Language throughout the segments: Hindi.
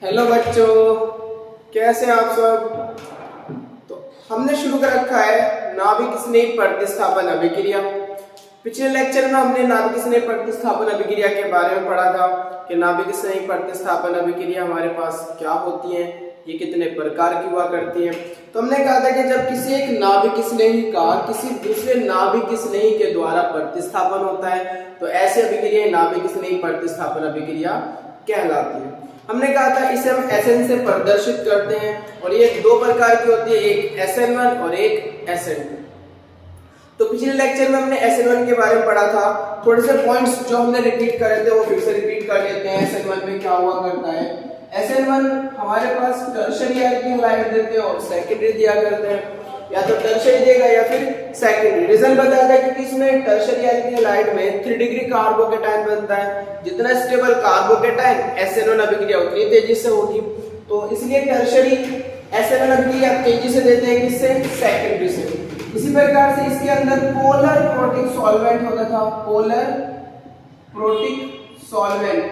हेलो बच्चों, कैसे हैं आप सब। तो हमने शुरू कर रखा है नाभिक स्नेह प्रतिस्थापन अभिक्रिया। पिछले लेक्चर में हमने नाभिक स्नेह प्रतिस्थापन अभिक्रिया के बारे में पढ़ा था कि नाभिक स्नेह प्रतिस्थापन अभिक्रिया हमारे पास क्या होती है, ये कितने प्रकार की हुआ करती है। तो हमने कहा था कि जब किसी एक नाभिक स्नेही का किसी दूसरे नाभिक स्नेही के द्वारा प्रतिस्थापन होता है तो ऐसी अभिक्रिया नाभिक स्नेही प्रतिस्थापन अभिक्रिया कहलाती है। हमने कहा था इसे हम Sn से प्रदर्शित करते हैं और ये दो प्रकार की होती है, एक SN1 और एक SN2। तो पिछले लेक्चर में हमने SN1 के बारे में पढ़ा था। थोड़े से पॉइंट्स जो हमने रिपीट करे थे वो फिर से रिपीट कर लेते हैं। SN1 में क्या हुआ करता है। SN1 हमारे पास टर्शियरी एल्किन हैलाइड देते हैं और सेकेंडरी दिया करते हैं, या तो टर्शियरी देगा या फिर सेकेंडरी। रीजन बताया था कि इसमें टर्शियरी एल्किन हैलाइड में 3 डिग्री कार्बोकेटायन बनता है। जितना स्टेबल कार्बोकेटायन SN1 अभिक्रिया उतनी तेजी से होगी, तो इसलिए टर्शियरी SN1 अभिक्रिया तेजी से देते हैं किससे, सेकेंडरी से। इसी प्रकार से इसके अंदर पोलर प्रोटिक सॉल्वेंट होता था, पोलर प्रोटिक सॉल्वेंट,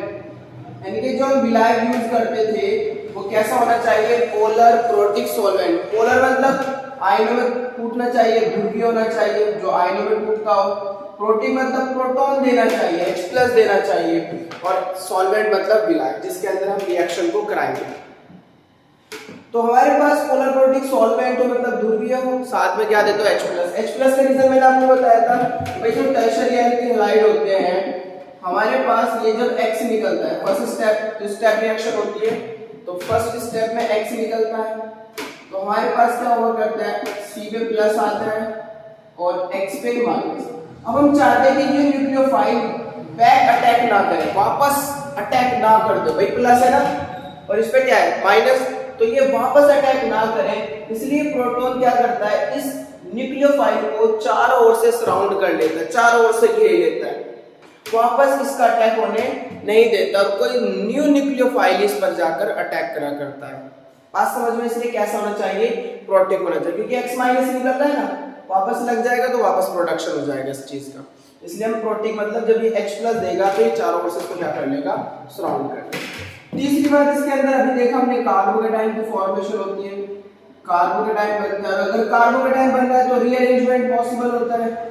यानी कि जो हम विलायक यूज करते थे वो कैसा होना चाहिए, पोलर प्रोटिक सॉल्वेंट। पोलर मतलब आयनों में टूटना चाहिए, ध्रुवीय होना चाहिए, जो आयनों में टूटता हो। प्रोटिक मतलब प्रोटॉन देना चाहिए, H+ देना चाहिए, और सॉल्वेंट मतलब विलायक जिसके अंदर हम रिएक्शन को कराएंगे। तो हमारे पास पोलर प्रोटिक सॉल्वेंट हो मतलब ध्रुवीय हो, साथ में क्या देते हो, H+ का रीजन मैंने आपको बताया था भाई, जो टर्शियरी एल्किन हैलाइड होते हैं हमारे पास ये जब X निकलता है, फर्स्ट स्टेप जो स्टेप रिएक्शन होती है, तो फर्स्ट स्टेप में X निकलता है तो हमारे पास क्या हुआ करता है, C पे प्लस आता है और X पे माइनस। अब हम चाहते हैं कि ये न्यूक्लियोफाइल बैक अटैक ना करे, वापस अटैक ना कर दे भाई, प्लस है ना और इस पे क्या है माइनस, तो ये वापस अटैक ना करे। इसलिए प्रोटॉन क्या करता है, इस न्यूक्लियोफाइल को चारों ओर से सराउंड कर लेता है, चारों ओर से घेर लेता है, वापस इसका अटैक होने नहीं देता और कोई न्यू न्यूक्लियोफाइल इस पर जाकर अटैक करा करता है। बात समझ में, इसलिए कैसा होना चाहिए, प्रोटिक होना चाहिए, क्योंकि X- निकल रहा है ना, वापस लग जाएगा तो वापस प्रोडक्शन हो जाएगा इस चीज का। इसलिए हम प्रोटिक मतलब जब ये H+ देगा तो ये चारों ओर से इसको क्या कर लेगा, सराउंड कर लेगा। तीसरी बात इसके अंदर अभी देखा हमने कार्बोकेटायन की फॉर्मेशन होती है, कार्बोकेटायन बनता है। अगर कार्बोकेटायन बन रहा है तो रीअरेंजमेंट पॉसिबल होता है।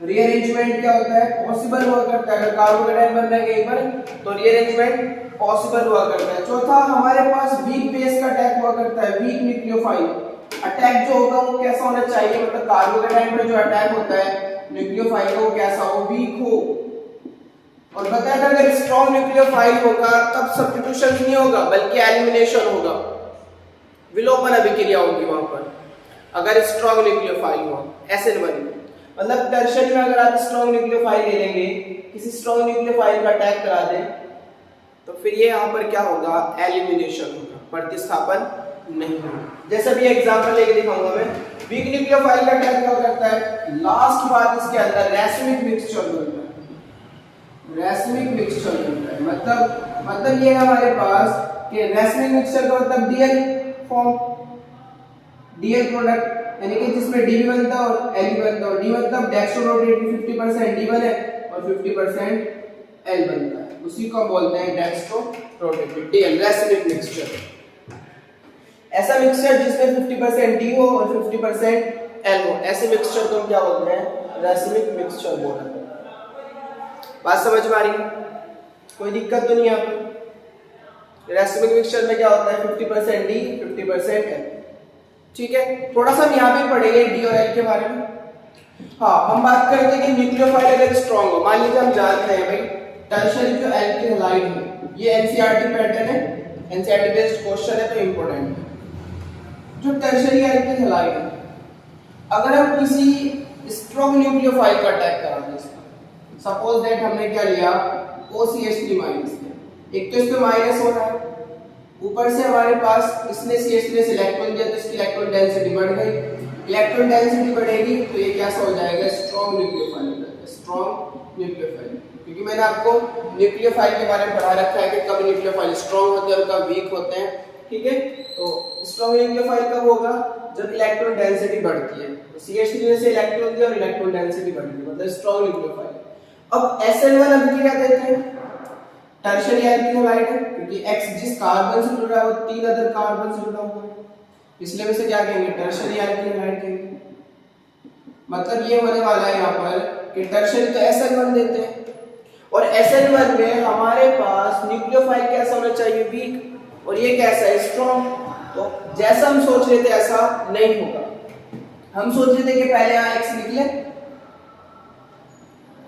रीअरेंजमेंट क्या होता है, पॉसिबल हुआ करता है। अगर कार्बोकेटायन बन रहा है कहीं पर तो रीअरेंजमेंट पॉसिबल हुआ करता है। चौथा, हमारे पास वीक बेस का अटैक हुआ करता है, वीक न्यूक्लियोफाइल अटैक जो होगा वो कैसा होना चाहिए, मतलब कार्बोकेटायन पर जो अटैक होता है न्यूक्लियोफाइल को कैसा हो, वीक हो। और बताया था अगर स्ट्रॉन्ग न्यूक्लियोफाइल होगा तब सब्स्टिट्यूशन नहीं होगा बल्कि एलिमिनेशन होगा, विलोपन अभिक्रिया होगी वहां पर अगर स्ट्रॉन्ग न्यूक्लियोफाइल हुआ। SN1 मतलब टर्शियरी में अगर आप स्ट्रॉन्ग न्यूक्लियोफाइल ले लेंगे, किसी स्ट्रॉन्ग न्यूक्लियोफाइल का अटैक करा दें तो फिर ये यहाँ पर क्या होगा, एलिमिनेशन होगा, प्रतिस्थापन नहीं होगा। जैसे भी एग्जांपल लेके दिखाऊंगा मैं, वीक न्यूक्लियोफाइल का अटैक क्या करता है, लास्ट बात इसके अंदर रैसमिक मिक्सचर बनता है, रैसमिक मिक्सचर बनता है। मतलब ये है हमारे पास कि रैसमिक मिक्सचर का मतलब डीएल फॉर्म, डीएल प्रोडक्ट, यानी कि जिसमें Db बनता है और L बनता है। D मतलब डेक्स्ट्रोरोटेटिव 50% D1 है और 50% L बनता है, उसी को बोलते हैं डेक्स्ट्रोरोटेटिव DL, रैसमिक मिक्सचर। ऐसा मिक्सचर जिसमें 50% D हो और 50% L हो, ऐसे मिक्सचर को हम क्या बोलते हैं, रैसमिक मिक्सचर बोलते हैं। बात समझ में आ रही है, कोई दिक्कत तो नहीं है आपको। रैसमिक मिक्सचर में क्या होता है, 50% D 50% L, ठीक है। थोड़ा सा हम यहाँ पे पढ़ेंगे D और L के बारे में। हाँ, हम बात करते हैं कि न्यूक्लियोफाइल अगर स्ट्रॉन्ग हो, मान लीजिए हम जानते हैं भाई टर्शियरी जो एल्किन हैलाइड है, ये NCERT पैटर्न है, NCERT बेस्ड क्वेश्चन है तो इंपॉर्टेंट है। जो टर्शियरी एल्किन हैलाइड है, अगर हम किसी स्ट्रॉन्ग न्यूक्लियोफाइल का अटैक करा दें, सपोज दैट हमने क्या लिया, OCH3 माइनस, एक तो इसमें माइनस हो रहा है, ऊपर से हमारे पास इसने CH3 से इलेक्ट्रॉन दिया तो इसकी इलेक्ट्रॉन डेंसिटी बढ़ गई। इलेक्ट्रॉन डेंसिटी बढ़ेगी तो ये कैसा हो जाएगा, स्ट्रॉन्ग न्यूक्लियोफाइल, स्ट्रॉन्ग न्यूक्लियोफाइल। क्योंकि मैंने आपको न्यूक्लियोफाइल के बारे में पढ़ा रखा है कि कब न्यूक्लियोफाइल स्ट्रॉन्ग होते हैं और कब वीक होते हैं, ठीक है। तो स्ट्रॉन्ग न्यूक्लियोफाइल कब होगा, जब इलेक्ट्रॉन डेंसिटी बढ़ती है, तो CH3 से इलेक्ट्रॉन दिया और इलेक्ट्रॉन डेंसिटी बढ़ गई, मतलब स्ट्रॉन्ग न्यूक्लियोफाइल। अब SN1 अभिक्रिया देते हैं टर्शियरी एल्किल हैलाइड है क्योंकि X जिस कार्बन से जुड़ा है वो 3 अदर कार्बन से जुड़ा हुआ है, इसलिए इसे क्या कहेंगे, टर्शियरी एल्किल हैलाइड कहेंगे। मतलब ये होने वाला है यहाँ पर कि टर्शियरी तो SN1 देते हैं और SN1 में हमारे पास न्यूक्लियोफाइल कैसा होना चाहिए, वीक, और ये कैसा है, स्ट्रॉन्ग। तो जैसा हम सोच रहे थे ऐसा नहीं होगा। हम सोच रहे थे कि पहले यहाँ X निकले,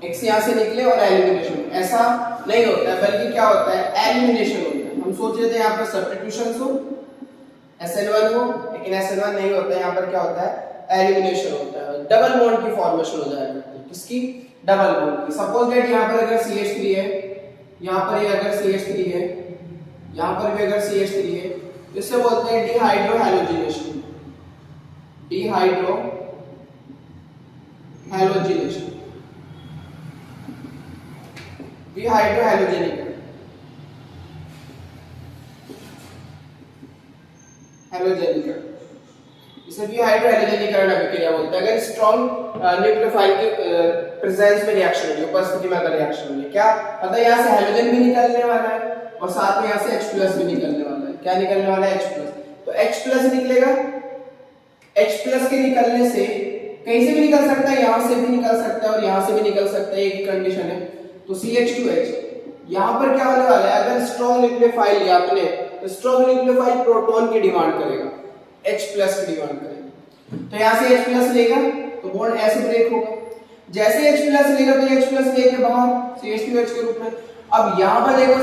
X यहाँ से निकले और एलिमिनेशन, ऐसा नहीं होता है, बल्कि क्या होता है, एलिमिनेशन होता है। हम सोच रहे थे यहाँ पर सब्स्टिट्यूशन हो, SN1 हो, लेकिन SN1 नहीं होता है, यहाँ पर क्या होता है, एलिमिनेशन होता है, डबल बॉन्ड की फॉर्मेशन हो जाएगा। किसकी, डबल बॉन्ड की। सपोज दैट यहाँ पर अगर CH3 है, यहाँ पर ये अगर CH3 है, यहाँ पर भी अगर CH3 है, इससे बोलते हैं dehydro halogenation, dehydro halogenation, dehydro halogenic halogenic इसे भी हाइड्रोहैलोजेनीकरण अभिक्रिया बोलते हैं। अगर स्ट्रॉन्ग न्यूक्लियोफाइल की प्रेजेंस में रिएक्शन होगी, उपस्थिति में अगर रिएक्शन होगी, क्या मतलब यहाँ से हैलोजन भी निकलने वाला है और साथ में यहाँ से H+ भी निकलने वाला है। क्या निकलने वाला है, H+। तो H+ निकलेगा, H+ के निकलने से कहीं से भी निकल सकता है, यहाँ से भी निकल सकता है और यहाँ से भी निकल सकता है, एक ही कंडीशन है। तो CH2H यहाँ पर क्या होने वाला है, अगर स्ट्रॉन्ग न्यूक्लियोफाइल लिया आपने तो स्ट्रॉन्ग न्यूक्लियोफाइल प्रोटॉन की डिमांड करेगा, H+ की डिमांड करेगा। तो यहाँ से H+ लेगा तो बॉन्ड ऐसे ब्रेक होगा, जैसे H+ लेगा तो H+ लेके बाहर CH2H के रूप में। अब यहाँ पर देखो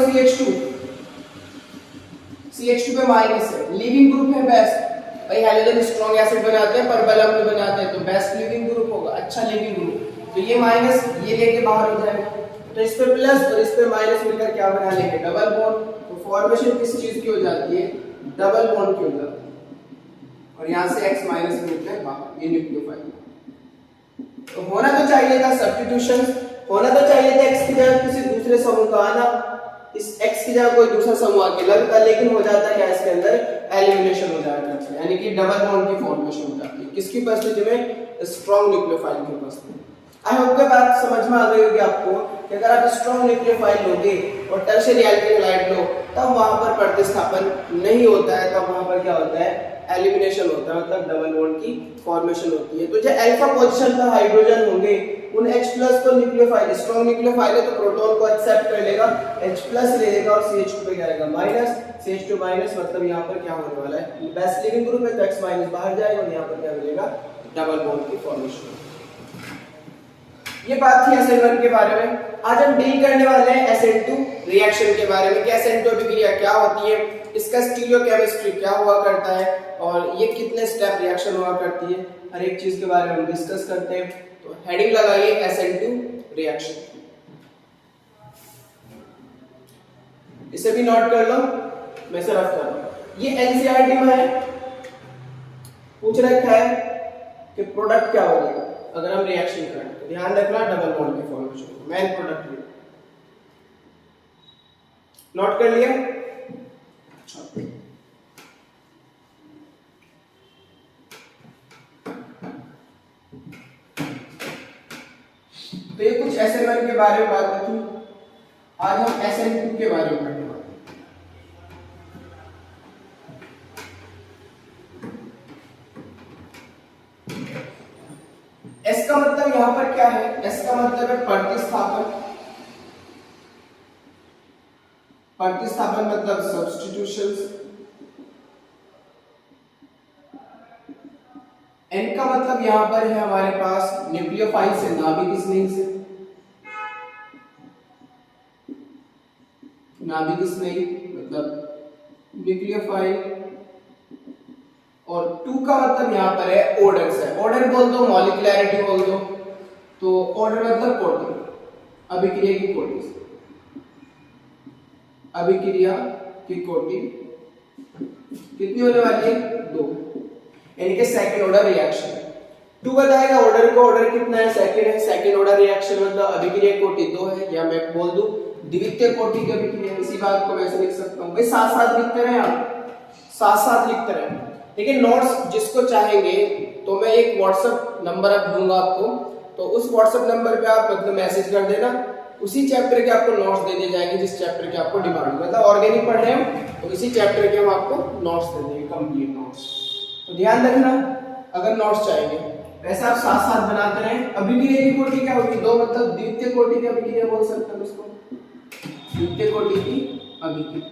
CH2 पे माइनस है, लीविंग ग्रुप है बेस्ट। भाई हैलोजन स्ट्रॉन्ग एसिड बनाते हैं, परबल अम्ल बनाते हैं, तो बेस्ट लीविंग ग्रुप होगा, अच्छा लीविंग ग्रुप। तो ये माइनस ये लेके बाहर हो जाएगा, तो इस पे प्लस और इस पे माइनस मिलकर क्या बना लेंगे, डबल बॉन्ड। तो फॉर्मेशन किस चीज की हो जाती है, डबल बॉन्ड की हो जाती है। और यहाँ से X माइनस निकलता है बाहर, ये न्यूक्लियोफाइल। तो होना तो चाहिए था सब्स्टिट्यूशन, होना तो चाहिए था X की जगह किसी दूसरे समूह का आना, इस X की जगह कोई दूसरा समूह आके लगता, लेकिन हो जाता है क्या, इसके अंदर एलिमिनेशन हो जाता है, यानी कि डबल बॉन्ड की फॉर्मेशन हो जाती है। किसकी उपस्थिति में, स्ट्रॉन्ग न्यूक्लियोफाइल की उपस्थिति में। आई होप कि बात समझ में आ गई होगी आपको कि अगर आप स्ट्रॉन्ग न्यूक्लियोफाइल लोगे और टर्शियरी एल्किल हैलाइड लो, तब वहां पर प्रतिस्थापन नहीं होता है, तब वहां पर क्या होता है, एलिमिनेशन होता है, मतलब डबल बॉन्ड की फॉर्मेशन होती है। तो जो अल्फा पोजीशन पर हाइड्रोजन होंगे उन H+ को न्यूक्लियोफाइल, स्ट्रॉन्ग न्यूक्लियोफाइल है तो प्रोटॉन को एक्सेप्ट कर लेगा, H+ ले लेगा और CH2 पे जाएगा माइनस, CH2 माइनस, मतलब यहाँ पर क्या होने वाला है, बेस्ट लीविंग ग्रुप है तो X माइनस बाहर जाएगा और यहाँ पर क्या मिलेगा, डबल बॉन्ड की फॉर्मेशन। ये बात थी SN1 के बारे में। आज हम डील करने वाले हैं SN2 रिएक्शन के बारे में कि SN2 अभिक्रिया क्या होती है, इसका स्टीरियोकेमिस्ट्री क्या हुआ करता है और ये कितने स्टेप रिएक्शन हुआ करती है, हर एक चीज के बारे में हम डिस्कस करते हैं। तो हेडिंग लगाइए SN2 रिएक्शन, इसे भी नोट कर लो, मैं से रफ कर लूं। ये NCERT में है, पूछ रखा है कि प्रोडक्ट क्या होगा अगर हम रिएक्शन करें, तो ध्यान रखना डबल बॉन्ड की फॉर्मेशन, मेन प्रोडक्ट लिया, नोट कर लिया। तो ये कुछ SN1 के बारे में बात थी, आज हम SN2 के बारे में पढ़ने वाले हैं। S का मतलब यहां पर क्या है, S का मतलब है प्रतिस्थापन, प्रतिस्थापन मतलब सब्स्टिट्यूशंस। N का मतलब यहां पर है हमारे पास न्यूक्लियोफाइल से नाभिक स्नेही से, नाभिक स्नेही मतलब न्यूक्लियोफाइल। और 2 का मतलब यहां पर है ऑर्डर से, ऑर्डर बोल दो, मॉलिक्युलैरिटी बोल दो, तो ऑर्डर मतलब कोटि, अभिक्रिया की कोटि, अभिक्रिया की कोटि कितनी होने वाली है, 2, यानी कि सेकंड ऑर्डर रिएक्शन। 2 बताएगा ऑर्डर को, ऑर्डर कितना है, सेकंड है, सेकंड ऑर्डर रिएक्शन मतलब अभिक्रिया कोटि 2 है, या मैं बोल दूं द्वितीय कोटि की अभिक्रिया। इसी बात को मैं ऐसे लिख सकता हूं, भाई साथ साथ लिखते रहे आप, साथ साथ लिखते रहे। लेकिन नोट्स जिसको चाहेंगे तो मैं एक व्हाट्सएप नंबर अब दूंगा आपको, तो उस व्हाट्सएप नंबर पे आप मतलब मैसेज कर देना, उसी चैप्टर के आपको नोट्स दे दिए जाएंगे जिस चैप्टर के आपको डिमांड है। मतलब ऑर्गेनिक पढ़ रहे हैं तो इसी चैप्टर के हम आपको नोट्स दे देंगे, कंप्लीट नोट्स। तो ध्यान रखना अगर नोट्स चाहिए वैसे आप साथ साथ बनाते रहें। अभिक्रिया की कोटि क्या होगी? दो, मतलब द्वितीय कोटि की अभिक्रिया बोल सकते हैं उसको, द्वितीय कोटि की अभिक्रिया,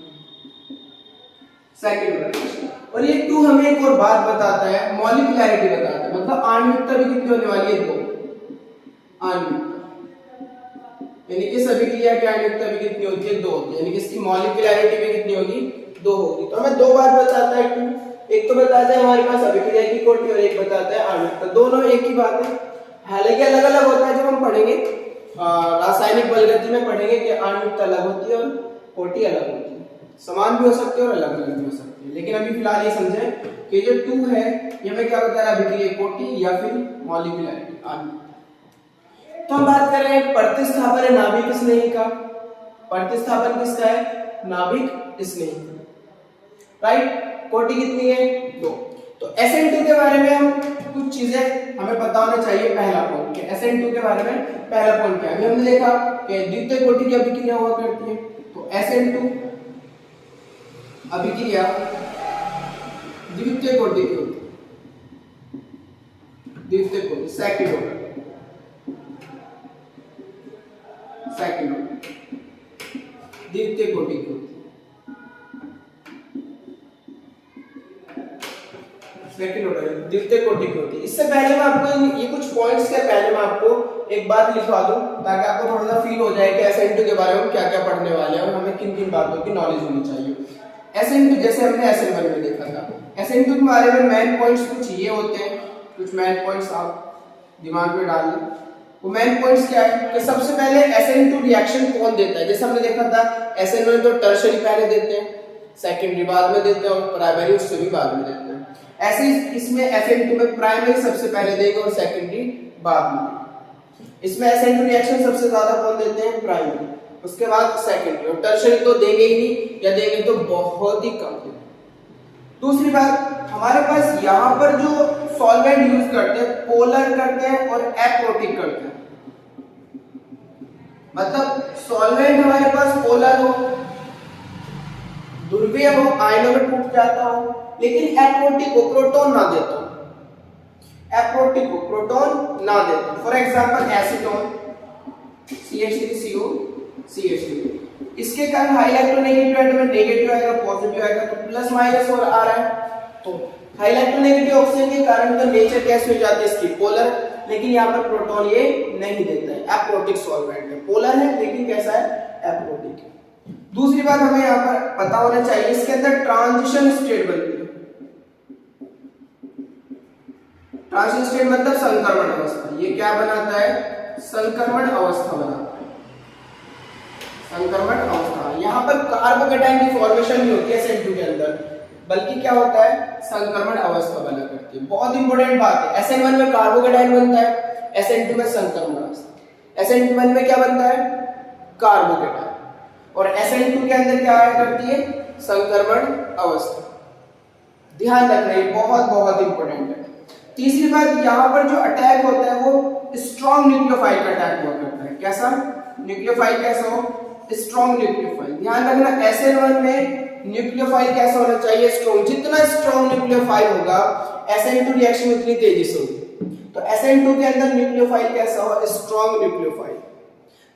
सेकंड वाला। और ये 2 हमें एक और बात बताता है, मॉलिक्यूलैरिटी बताता है, मतलब आणविकता भी कितनी होने वाली है? 2 आणविकता, यानी कि सभी क्रिया की आणविकता भी कितनी होती है? 2 होती है, यानी कि इसकी मॉलिक्यूलैरिटी भी कितनी होगी? 2 होगी। तो हमें 2 बात बताता है, एक तो बताता है हमारे पास अभिक्रिया की कोटि और एक बताता है आणविकता। दोनों एक ही बात है, हालांकि अलग अलग होता है। जब हम पढ़ेंगे रासायनिक बलगति में पढ़ेंगे कि आणविकता अलग होती है और कोटि अलग होती है, समान भी हो सकती है और अलग अलग भी हो सकती है। लेकिन अभी फिलहाल ये समझें कि जो 2 है ये हमें क्या बता रहा है? अभिक्रिया कोटि या फिर मॉलिक्यूलैरिटी, आणविकता। तो हम बात कर रहे हैं प्रतिस्थापन है नाभिक स्नेही का। प्रतिस्थापन किसका है? नाभिक स्नेही का, राइट। कोटि कितनी है? 2। तो SN2 के बारे में हम कुछ चीजें हमें पता होना चाहिए। पहला पॉइंट कि SN2 के बारे में पहला पॉइंट क्या है? अभी हमने देखा कि द्वितीय कोटि की अभिक्रिया हुआ करती है, तो SN2 अभिक्रिया द्वितीय कोटि की होती है, द्वितीय कोटि, सेकंड ऑर्डर, सेकंड ऑर्डर द्वितीय कोटि की होती है, सेकंड ऑर्डर द्वितीय कोटि की होती है। इससे पहले मैं आपको ये कुछ पॉइंट्स के पहले मैं आपको एक बात लिखवा दूं ताकि आपको थोड़ा सा फील हो जाए कि SN2 के बारे में हम क्या क्या पढ़ने वाले हैं और हमें किन किन बातों की नॉलेज होनी चाहिए। SN2 जैसे हमने SN1 में देखा था, SN2 के बारे में मेन पॉइंट्स कुछ ये होते हैं, कुछ मेन पॉइंट्स आप दिमाग में डाल लें। वो मेन पॉइंट्स क्या है कि सबसे पहले SN2 रिएक्शन कौन देता है? जैसे हमने देखा था SN1 तो टर्शियरी पहले देते हैं, सेकेंडरी बाद में देते हैं और प्राइमरी उससे भी बाद में देते हैं। ऐसे इसमें SN2 में प्राइमरी सबसे पहले देंगे और सेकेंडरी बाद में। इसमें SN2 रिएक्शन सबसे ज्यादा कौन देते हैं? प्राइमरी, उसके बाद सेकेंडरी, और टर्शियरी तो देंगे ही नहीं, या देंगे तो बहुत ही कम देंगे। दूसरी बात, हमारे पास यहाँ पर जो सॉल्वेंट यूज करते हैं पोलर करते हैं और एप्रोटिक करते हैं। मतलब सॉल्वेंट हमारे पास पोलर हो, ध्रुवीय हो, आयनों में टूट जाता हो, लेकिन एप्रोटिक को प्रोटॉन ना देता हो, एप्रोटिक को प्रोटॉन ना देता हो। For example acetone CH3CO CH3, इसके कारण हाई इलेक्ट्रोनेगेटिव एटम में नेगेटिव आएगा, पॉजिटिव आएगा, तो प्लस माइनस और आ रहा है। तो हाई इलेक्ट्रोनेगेटिव ऑक्सीजन के कारण तो नेचर कैसे हो जाती है इसकी? पोलर, लेकिन यहाँ पर प्रोटॉन ये नहीं देता है, एप्रोटिक सॉल्वेंट है, पोलर है लेकिन कैसा है? एप्रोटिक है। दूसरी बात हमें यहाँ पर पता होना चाहिए, इसके अंदर ट्रांजिशन स्टेट बनती है। ट्रांजिशन स्टेट मतलब संक्रमण अवस्था। ये क्या बनाता है? संक्रमण अवस्था बनाता है, संक्रमण अवस्था। यहाँ पर कार्बोकेटाइन की फॉर्मेशन नहीं होती है SN2 के अंदर, बल्कि क्या होता है? संक्रमण अवस्था बना करती है। बहुत इंपॉर्टेंट बात है, SN1 में कार्बोकेटाइन बनता है, SN2 में संक्रमण अवस्था। SN1 में क्या बनता है? कार्बोकेटाइन, और SN2 के अंदर क्या आया करती है? संक्रमण अवस्था। ध्यान रखना, ये बहुत बहुत इंपॉर्टेंट है। तीसरी बात, यहाँ पर जो अटैक होता है वो स्ट्रॉन्ग न्यूक्लियोफाइल का अटैक हुआ करता है। कैसा न्यूक्लियोफाइल? कैसा हो? Strong nucleophile. ध्यान रखना SN1 में न्यूक्लियोफाइल कैसा होना चाहिए? स्ट्रॉन्ग। जितना स्ट्रॉन्ग न्यूक्लियोफाइल होगा SN2 रिएक्शन उतनी तेजी से होगी। तो SN2 के अंदर न्यूक्लियोफाइल कैसा हो? Strong nucleophile.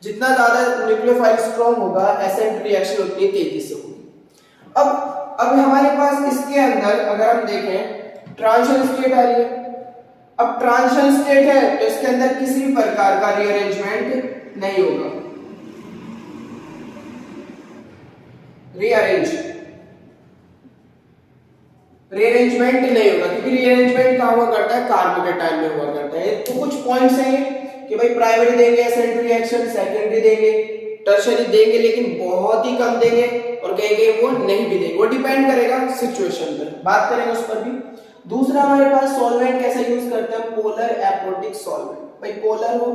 जितना ज्यादा न्यूक्लियोफाइल स्ट्रॉन्ग होगा SN2 रिएक्शन उतनी तेजी से होगी। अब हमारे पास इसके अंदर अगर हम देखें ट्रांजिशन स्टेट आ रही है। अब ट्रांजिशन स्टेट है तो इसके अंदर किसी भी प्रकार का रीअरेंजमेंट नहीं होगा, रीअरेंजमेंट नहीं होगा, क्योंकि रीअरेंजमेंट कहां हुआ करता है? कार्बोकेटाइन में हुआ करता है। तो कुछ पॉइंट्स हैं कि भाई प्राइमरी देंगे SN2 रिएक्शन, सेकेंडरी देंगे, टर्शियरी देंगे, लेकिन बहुत ही कम देंगे, और कहेंगे वो नहीं भी देंगे। वो डिपेंड करेगा सिचुएशन पर, बात करेंगे उस पर भी। दूसरा हमारे पास सॉल्वेंट कैसा यूज करते हैं? Polar aprotic solvent. भाई पोलर हो,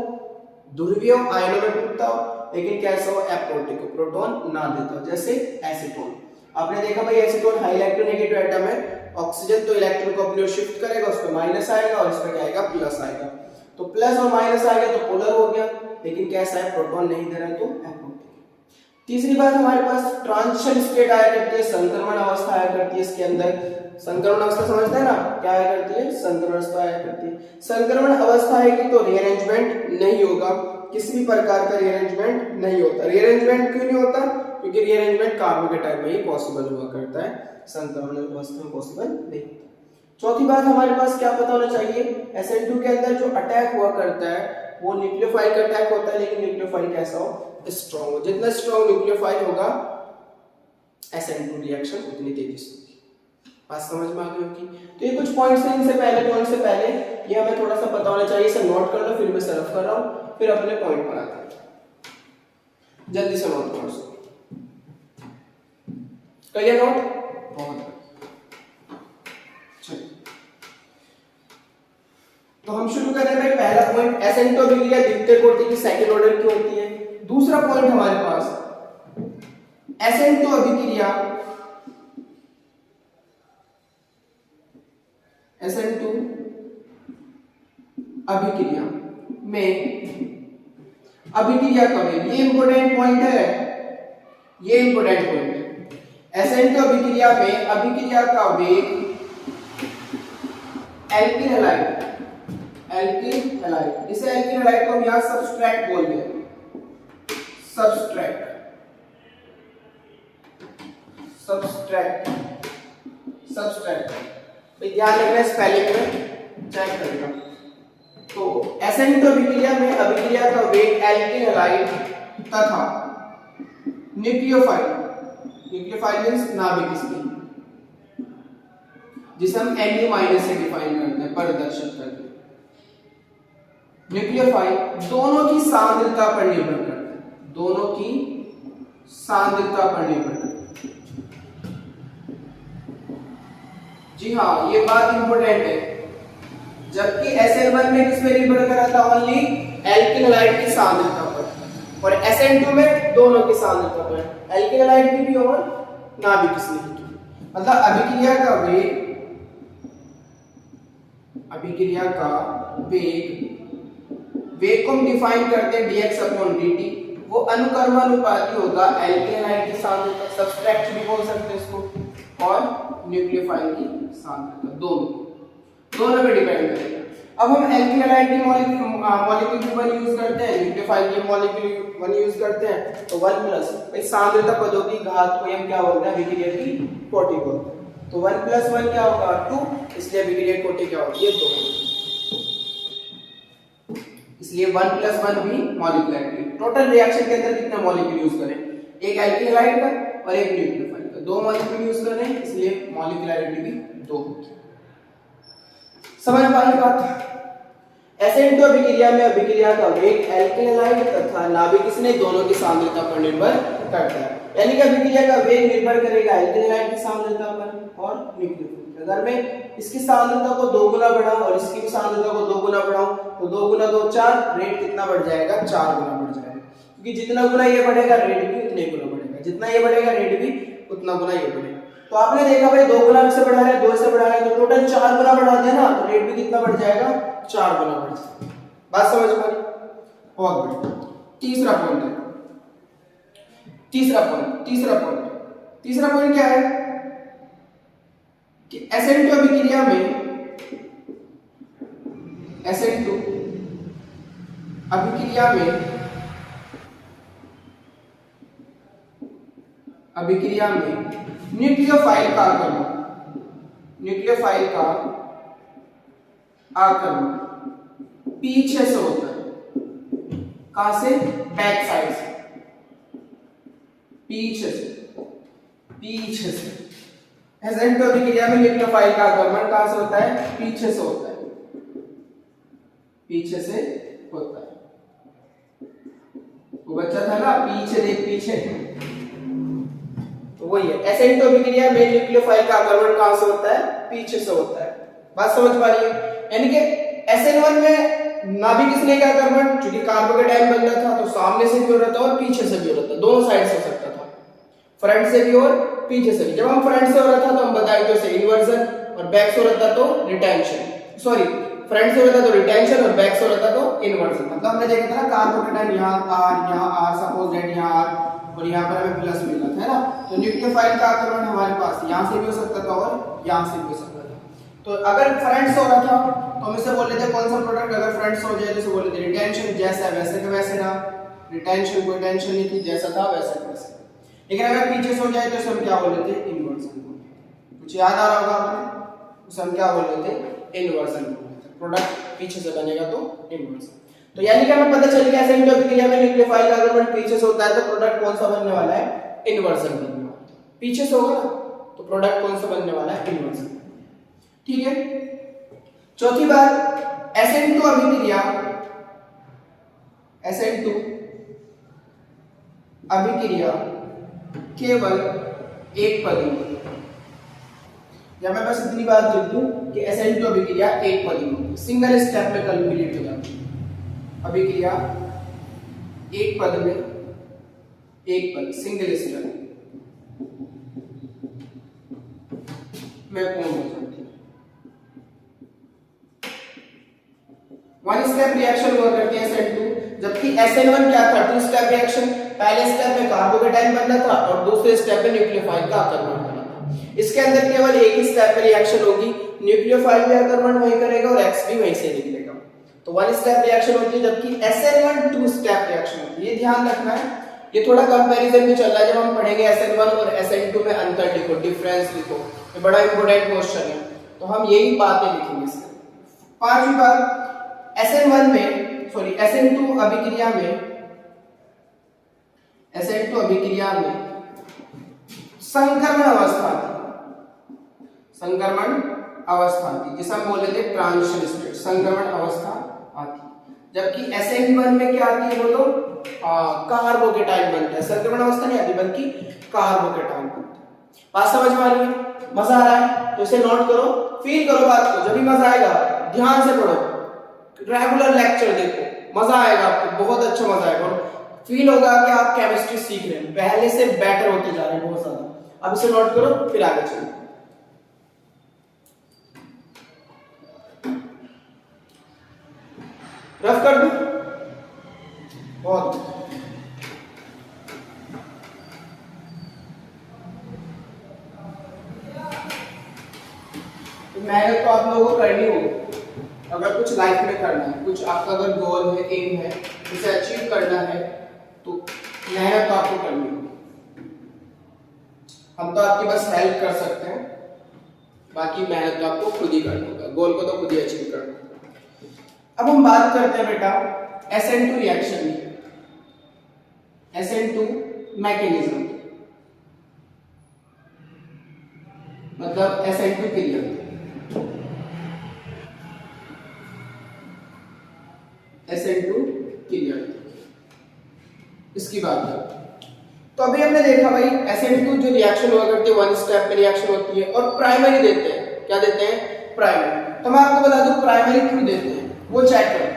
ध्रुवीय हो, आयनों में टूटता हो, लेकिन कैसा हो? एप्रोटिक हो, प्रोटॉन ना देता हो, जैसे एसीटोन। आपने देखा भाई एसीटोन हाई इलेक्ट्रोनेगेटिव एटम है, ऑक्सीजन तो इलेक्ट्रॉन को अपनी ओर शिफ्ट करेगा, उस पर माइनस आएगा और इस पर क्या आएगा? प्लस आएगा। तो प्लस और माइनस आ गया तो पोलर हो गया, लेकिन कैसा है, प्रोटॉन नहीं दे रहा है तो एपोक्टिक। तीसरी बात हमारे पास ट्रांजिशन स्टेट आया करती है, संक्रमण अवस्था आया करती है इसके अंदर। संक्रमण अवस्था समझते हैं ना, क्या आया करती है, संक्रमण अवस्था आया करती है। संक्रमण अवस्था आएगी तो रीअरेंजमेंट नहीं होगा, किसी भी प्रकार का रीअरेंजमेंट नहीं होता। रीअरेंजमेंट क्यों नहीं होता, क्योंकि रीअरेंजमेंट कार्बन के टाइम में ही पॉसिबल हुआ करता है, संक्रमण अवस्था में पॉसिबल नहीं होता। चौथी बात हमारे पास क्या पता होना चाहिए, SN2 के अंदर जो अटैक हुआ करता है वो न्यूक्लियोफाइल का अटैक होता है, लेकिन न्यूक्लियोफाइल कैसा हो, स्ट्रॉन्ग हो। जितना स्ट्रॉन्ग न्यूक्लियोफाइल होगा SN2 रिएक्शन उतनी तेजी से होगी। बात समझ में आ गई होगी। तो ये कुछ पॉइंट्स हैं, इनसे पहले ये हमें थोड़ा सा पता होना चाहिए, इसे नोट कर लो, फिर मैं सरफ कर रहा हूँ, फिर अपने पॉइंट पर आते हैं। जल्दी से नोट करो, कर लिया नोट, बहुत चलिए तो हम शुरू कर रहे हैं। पहला पॉइंट, SN2 अभिक्रिया द्वितीय कोटि की सेकंड ऑर्डर की होती है। दूसरा पॉइंट हमारे पास, SN2 अभिक्रिया में अभिक्रिया का वेग, ये इंपॉर्टेंट पॉइंट है, ये इंपॉर्टेंट पॉइंट है। SN2 अभिक्रिया में अभिक्रिया का वेग एल्किल हैलाइड, इसे एल्किल हैलाइड को हम यहां सबस्ट्रैक्ट बोलते हैं, सबस्ट्रैक्ट ध्यान रखना, स्पेलिंग में चेक करेगा। तो SN2 अभिक्रिया में अभिक्रिया का वेग एल्किल हैलाइड तथा न्यूक्लियोफाइल मींस नाभिक इसकी, जिसे हम Nu- से डिफाइन करते हैं, प्रदर्शित करते हैं। न्यूक्लियोफाइल दोनों की सांद्रता पर निर्भर करता है, दोनों की सांद्रता पर निर्भर करता है। जी हाँ, ये बात इंपॉर्टेंट है। जबकि SN1 में किस पे निर्भर कर रहा था, ओनली एल्किल हैलाइड की सांद्रता पर, और SN2 में दोनों की सांद्रता पर, एल्किल हैलाइड की भी और नाभिक स्नेही की। मतलब अभिक्रिया का वेग को हम डिफाइन करते हैं dx/dt, वो अनुक्रमानुपाती होगा एल्किल हैलाइड की सांद्रता, सब्सट्रैक्ट भी बोल सकते हैं इसको, और न्यूक्लियोफाइल की सांद्रता, दोनों पे डिपेंड करेगा। अब हम एल्किल हैलाइड की मॉलिक्यूल 1 यूज करते हैं, न्यूक्लियोफाइल की मॉलिक्यूल 1 यूज करते हैं, तो 1 प्लस भाई सांद्रता पदों की घात को हम क्या बोलते हैं, अभिक्रिया की कोटि बोलते हैं। तो 1 + 1 क्या होगा, 2, इसलिए अभिक्रिया कोटि क्या होगी, ये 2, इसलिए 1 + 1 भी मॉलिक्यूलरिटी। टोटल रिएक्शन के अंदर कितने मॉलिक्यूल यूज करें, एक एल्किल हैलाइड का और एक न्यूक्लियोफाइल का, 2 मॉलिक्यूल यूज कर रहे हैं, इसलिए मॉलिक्यूलरिटी भी 2 होगी। समझ पाई बात। SN2 अभिक्रिया में अभिक्रिया का वेग एल्किल हैलाइड तथा नाभिक स्नेही दोनों की सांद्रता पर निर्भर करता है, यानी कि अभिक्रिया का वेग निर्भर करेगा एल्किल हैलाइड की सांद्रता पर और न्यूक्लियोफाइल। अगर मैं इसकी सांद्रता को 2 गुना बढ़ाऊं और इसकी सांद्रता को 2 गुना बढ़ाऊं, तो 2 गुना 2 4, रेट कितना बढ़ जाएगा, 4 गुना बढ़ जाएगा, क्योंकि जितना गुना ये बढ़ेगा रेट भी उतने गुना बढ़ेगा, जितना ये बढ़ेगा रेट भी उतना गुना ये बढ़ेगा। तो आपने देखा भाई 2 गुना से बढ़ा रहे हैं, 2 से बढ़ा रहे हैं, तो टोटल 4 गुना बढ़ा दिया ना, तो रेट भी कितना बढ़ जाएगा, 4 गुना बढ़ जाएगा। बात समझ में आई, बहुत बढ़िया। तीसरा पॉइंट क्या है कि SN2 अभिक्रिया में न्यूक्लियोफाइल का आक्रमण पीछे से होता है, कहां से, बैक साइड से, पीछे से। SN2 अभिक्रिया में न्यूक्लियोफाइल का आक्रमण कहां से होता है, पीछे से होता है, वो बच्चा था ना, पीछे देख पीछे, तो वही है। SN2 अभिक्रिया में न्यूक्लियोफाइल का आक्रमण कहां से होता है, पीछे से होता है। बात समझ पा रही है, यानी कि SN1 में नाभिक स्नेही का आक्रमण, क्योंकि कार्बन का टाइम बन रहा था, तो सामने से भी हो रहा था और पीछे से भी हो रहा था, दोनों साइड से हो सकता था, फ्रंट से भी और पीछे से भी। जब हम फ्रंट से हो रहा था तो हम बताए थे इन्वर्जन, और बैक से हो रहा था तो रिटेंशन, सॉरी फ्रंट से हो रहा था तो रिटेंशन और बैक से हो रहा था तो इन्वर्जन। मतलब हमने देखा था ना कार्बोकेटाइन यहाँ R सपोज दैट यहाँ R और यहाँ पर हमें प्लस मिल रहा था, है ना। तो न्यूक्लियोफाइल का आक्रमण हमारे पास यहाँ से भी हो सकता था और यहाँ से भी हो सकता था। तो अगर फ्रंट से हो रहा था तो हम इसे बोल लेते हैं कौन सा प्रोडक्ट, अगर फ्रंट से हो जाए तो इसे बोल लेते हैं रिटेंशन, जैसा वैसे का वैसे रहा, रिटेंशन कोई टेंशन नहीं थी, जैसा था वैसा का वैसा। लेकिन अगर पीछे से हो जाए तो इसे हम क्या बोल लेते हैं, इन्वर्जन। कुछ याद आ रहा होगा आपने, उसे हम क्या बोल लेते हैं, इन्वर्जन बोल लेते हैं। प्रोडक्ट पीछे से बनेगा तो इन्वर्जन। तो यानी कि हमें पता चल गया एसिड अभिक्रिया में न्यूक्लियोफाइल का आगमन पीछे से होता है तो प्रोडक्ट कौन सा बनने वाला है, इन्वर्जन बनने वाला है। पीछे से होगा ना तो प्रोडक्ट कौन सा बनने वाला है, इन्वर्जन। ठीक है। चौथी बात, SN2 अभिक्रिया, SN2 अभिक्रिया केवल एक पदी में, या मैं बस इतनी बात लिख दूं कि SN2 अभिक्रिया एक पदी में, सिंगल स्टेप में कैलकुलेट हो जाती है। अभिक्रिया एक पद में, एक पद सिंगल स्टेप में पूर्ण हो जाती है। वन स्टेप रिएक्शन हुआ करती है SN2, जबकि SN1 क्या था, टू स्टेप रिएक्शन। पहले स्टेप में कार्बोकेटाइन बनना था और दूसरे स्टेप में न्यूक्लियोफाइल का आक्रमण करना था। इसके अंदर केवल एक ही स्टेप में रिएक्शन होगी, न्यूक्लियोफाइल भी आक्रमण वहीं करेगा और X भी वहीं से निकलेगा। तो वन स्टेप रिएक्शन होती है, जबकि SN1 टू स्टेप रिएक्शन होती है। ये ध्यान रखना है, ये थोड़ा कंपैरिजन भी चल रहा है, जब हम पढ़ेंगे SN1 और SN2 में अंतर लिखो, डिफरेंस लिखो, ये बड़ा इंपॉर्टेंट क्वेश्चन है, तो हम यही बातें लिखेंगे इसमें। पांचवी बात, SN2 अभिक्रिया में, SN2 अभिक्रिया में संक्रमण अवस्था थी, संक्रमण अवस्था थी, जिसे हम बोल लेते हैं ट्रांजिशन स्टेट, संक्रमण अवस्था आती। जबकि SN1 में क्या आती है बोलो, कार्बोकेटाइन बनता है, संक्रमण अवस्था नहीं आती बल्कि कार्बोकेटाइन बनता है। बात समझ में आ रही है, मजा आ रहा है तो इसे नोट करो, फील करो बात को, जब भी मजा आएगा ध्यान से पढ़ो, रेगुलर लेक्चर देखो, मजा आएगा आपको, बहुत अच्छा मजा आएगा और फील होगा कि आप केमिस्ट्री सीख रहे हैं, पहले से बेटर होते जा रहे हैं बहुत ज्यादा। अब इसे नोट करो फिर आगे चलो। रफ कर दूं, बहुत तो मेहनत तो आप लोगों को करनी होगी अगर कुछ लाइफ में करना है, कुछ आपका अगर गोल है, एम है, उसे अचीव करना है तो मेहनत तो आपको करनी होगी। हम तो आपकी बस हेल्प कर सकते हैं, बाकी मेहनत तो आपको खुद ही करनी होगा, गोल को तो खुद ही अचीव करना होगा। अब हम बात करते हैं बेटा SN2 रिएक्शन की, SN2 मैकेनिज्म, मतलब SN2 क्रिया, SN2 क्रिया इसकी बात करें तो अभी हमने देखा भाई SN2 जो रिएक्शन हुआ करती है वन स्टेप में रिएक्शन होती है और प्राइमरी देते हैं, क्या देते हैं, प्राइमरी। तो मैं आपको बता दूं प्राइमरी क्यों देते हैं वो चेक करें।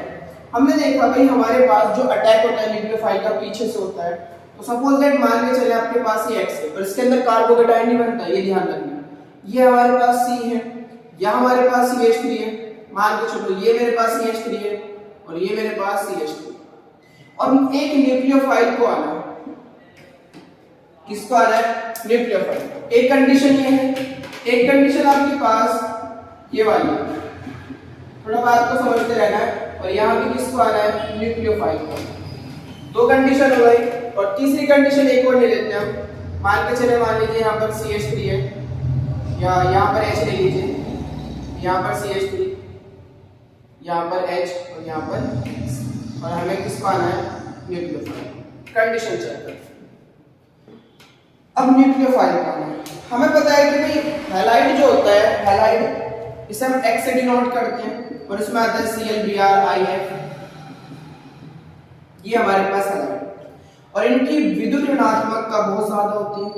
हमने देखा भाई हमारे पास जो अटैक होता है न्यूक्लियोफाइल का पीछे से होता है, तो सपोज दैट मान के चले आपके पास ये X है और इसके अंदर कार्बोकेटाइन नहीं बनता, ये ध्यान रखना। ये हमारे पास C है, यहाँ हमारे पास CH3 है, मान के चलो ये मेरे पास CH3 है और ये मेरे पास CH3, और एक न्यूक्लियोफाइल को आना है, किसको आना है, न्यूक्लियोफाइल। एक कंडीशन ये है, एक कंडीशन आपके पास ये वाली, थोड़ा बात को समझते रहना है, और यहाँ भी किसको आना है, न्यूक्लियोफाइल को। दो कंडीशन हो गई और तीसरी कंडीशन एक और ले लेते हैं हम, मान के चले मान लीजिए यहाँ पर CH3 है या यहाँ पर H ले लीजिए, यहाँ पर CH3, यहाँ पर H और यहाँ पर X, और हमें किसको आना है, न्यूक्लियोफाइल। कंडीशन चेक करते हैं। अब न्यूक्लियोफाइल का आना है, हमें पता है कि भाई हैलाइड जो होता है, हैलाइड इसे हम X से डिनोट करते हैं और इसमें आता है ClBrIF, ये हमारे पास हैलाइड, और इनकी विद्युत ऋणात्मकता बहुत ज्यादा होती है।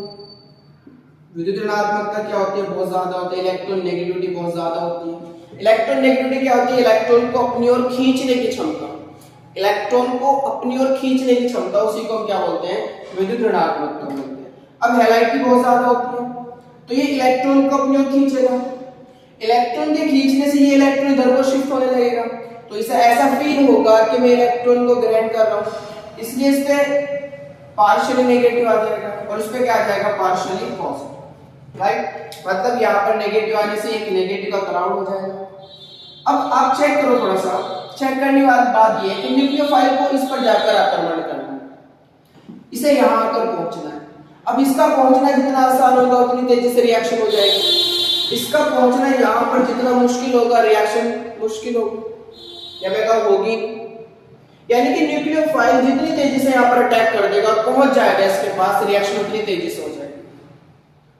विद्युत ऋणात्मकता क्या होती है, बहुत ज्यादा होती है। इलेक्ट्रॉन नेगेटिविटी बहुत ज्यादा होती है। इलेक्ट्रॉन नेगेटिविटी क्या होती है, इलेक्ट्रॉन को अपनी ओर खींचने की क्षमता, इलेक्ट्रॉन को अपनी ओर खींचने की क्षमता, उसी को हम क्या बोलते हैं, विद्युत ऋणात्मकता बोलते हैं। अब हैलाइड की बहुत ज्यादा होती है तो ये इलेक्ट्रॉन को अपनी ओर खींचेगा, इलेक्ट्रॉन के खींचने से ये इलेक्ट्रॉन इधर को शिफ्ट होने लगेगा, तो इसे ऐसा फील होगा कि मैं इलेक्ट्रॉन को ग्रहण कर रहा हूं, इसलिए इस पे पार्शियली नेगेटिव आ जाएगा और उस पे क्या आ जाएगा, पार्शियली पॉजिटिव, राइट। मतलब यहाँ पर नेगेटिव आने से एक नेगेटिव का क्राउड हो जाएगा। अब आप चेक करो, थोड़ा सा चेक करने वाली बात ये है कि न्यूक्लियोफाइल को इस पर जाकर आक्रमण करना है, इसे यहाँ आकर पहुंचना है। अब इसका पहुंचना जितना आसान होगा उतनी तेजी से रिएक्शन हो जाएगी, इसका पहुंचना यहाँ पर जितना मुश्किल होगा रिएक्शन मुश्किल होगी या मैं कहूँ होगी। यानी कि न्यूक्लियोफाइल जितनी तेजी से यहाँ पर अटैक कर देगा और पहुंच जाएगा इसके पास, रिएक्शन उतनी तेजी से हो जाएगी।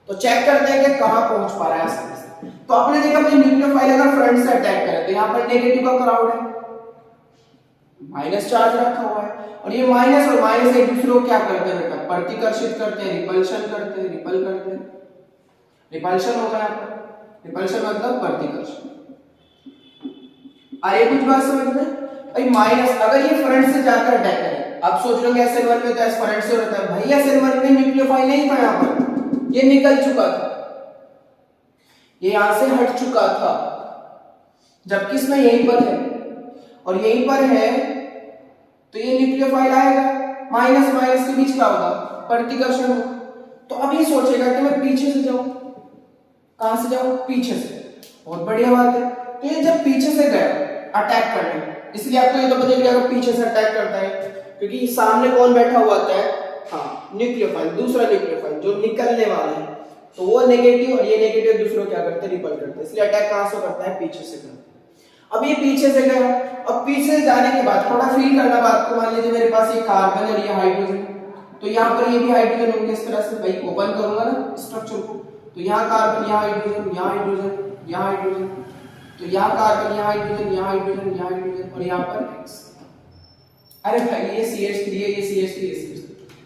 तो चेक करते हैं कि कहां पहुंच पा रहा है आसानी से। तो आपने देखा अपने न्यूक्लियोफाइल अगर फ्रंट से अटैक करे तो यहाँ पर नेगेटिव का क्राउड है, माइनस चार्ज रखा हुआ है, और ये माइनस और माइनस एक दूसरे को क्या करते हैं बेटा, प्रतिकर्षित करते हैं, रिपल्शन करते हैं, रिपल करते हैं। रिपल्शन होगा यहाँ पर, रिपल्शन मतलब प्रतिकर्षण। अरे कुछ बात समझ में भाई, माइनस अगर ये फ्रंट से जाकर अटैक करे, आप सोच रहे हो SN1 में तो फ्रंट से होता है, भाई SN1 में न्यूक्लियोफाइल नहीं था, यहाँ पर ये निकल चुका था, ये यहां से हट चुका था, जबकि इसमें यहीं पर है और यहीं पर है, तो ये न्यूक्लियोफाइल आएगा, माइनस माइनस के बीच क्या होगा, प्रतिकर्षण होगा। तो अब ये सोचेगा कि मैं पीछे से जाऊं, कहां से जाऊं, पीछे से, बहुत बढ़िया बात है। तो ये जब पीछे से गया अटैक करने, इसलिए आपको ये तो पता चल गया पीछे से अटैक करता है, क्योंकि सामने कौन बैठा हुआ होता है, हाँ न्यूक्लियोफाइल, दूसरा न्यूक्लियोफाइल जो निकलने वाला है, तो वो नेगेटिव और ये नेगेटिव दूसरों क्या करते हैं, रिपल करते हैं, इसलिए अटैक कहां से करता है, पीछे से करता है। अब ये पीछे से गया, अब पीछे से जाने के बाद थोड़ा फील करना बात को, मान लीजिए मेरे पास ये कार्बन और ये हाइड्रोजन, तो यहाँ पर ये भी हाइड्रोजन होंगे, इस तरह से भाई ओपन करूंगा ना स्ट्रक्चर को, तो यहाँ कार्बन, यहाँ हाइड्रोजन, यहाँ हाइड्रोजन, यहाँ हाइड्रोजन, तो यहाँ कार्बन, यहाँ हाइड्रोजन, यहाँ हाइड्रोजन, यहाँ हाइड्रोजन और यहाँ पर X। अरे भाई ये CH3 है, ये CH3 है,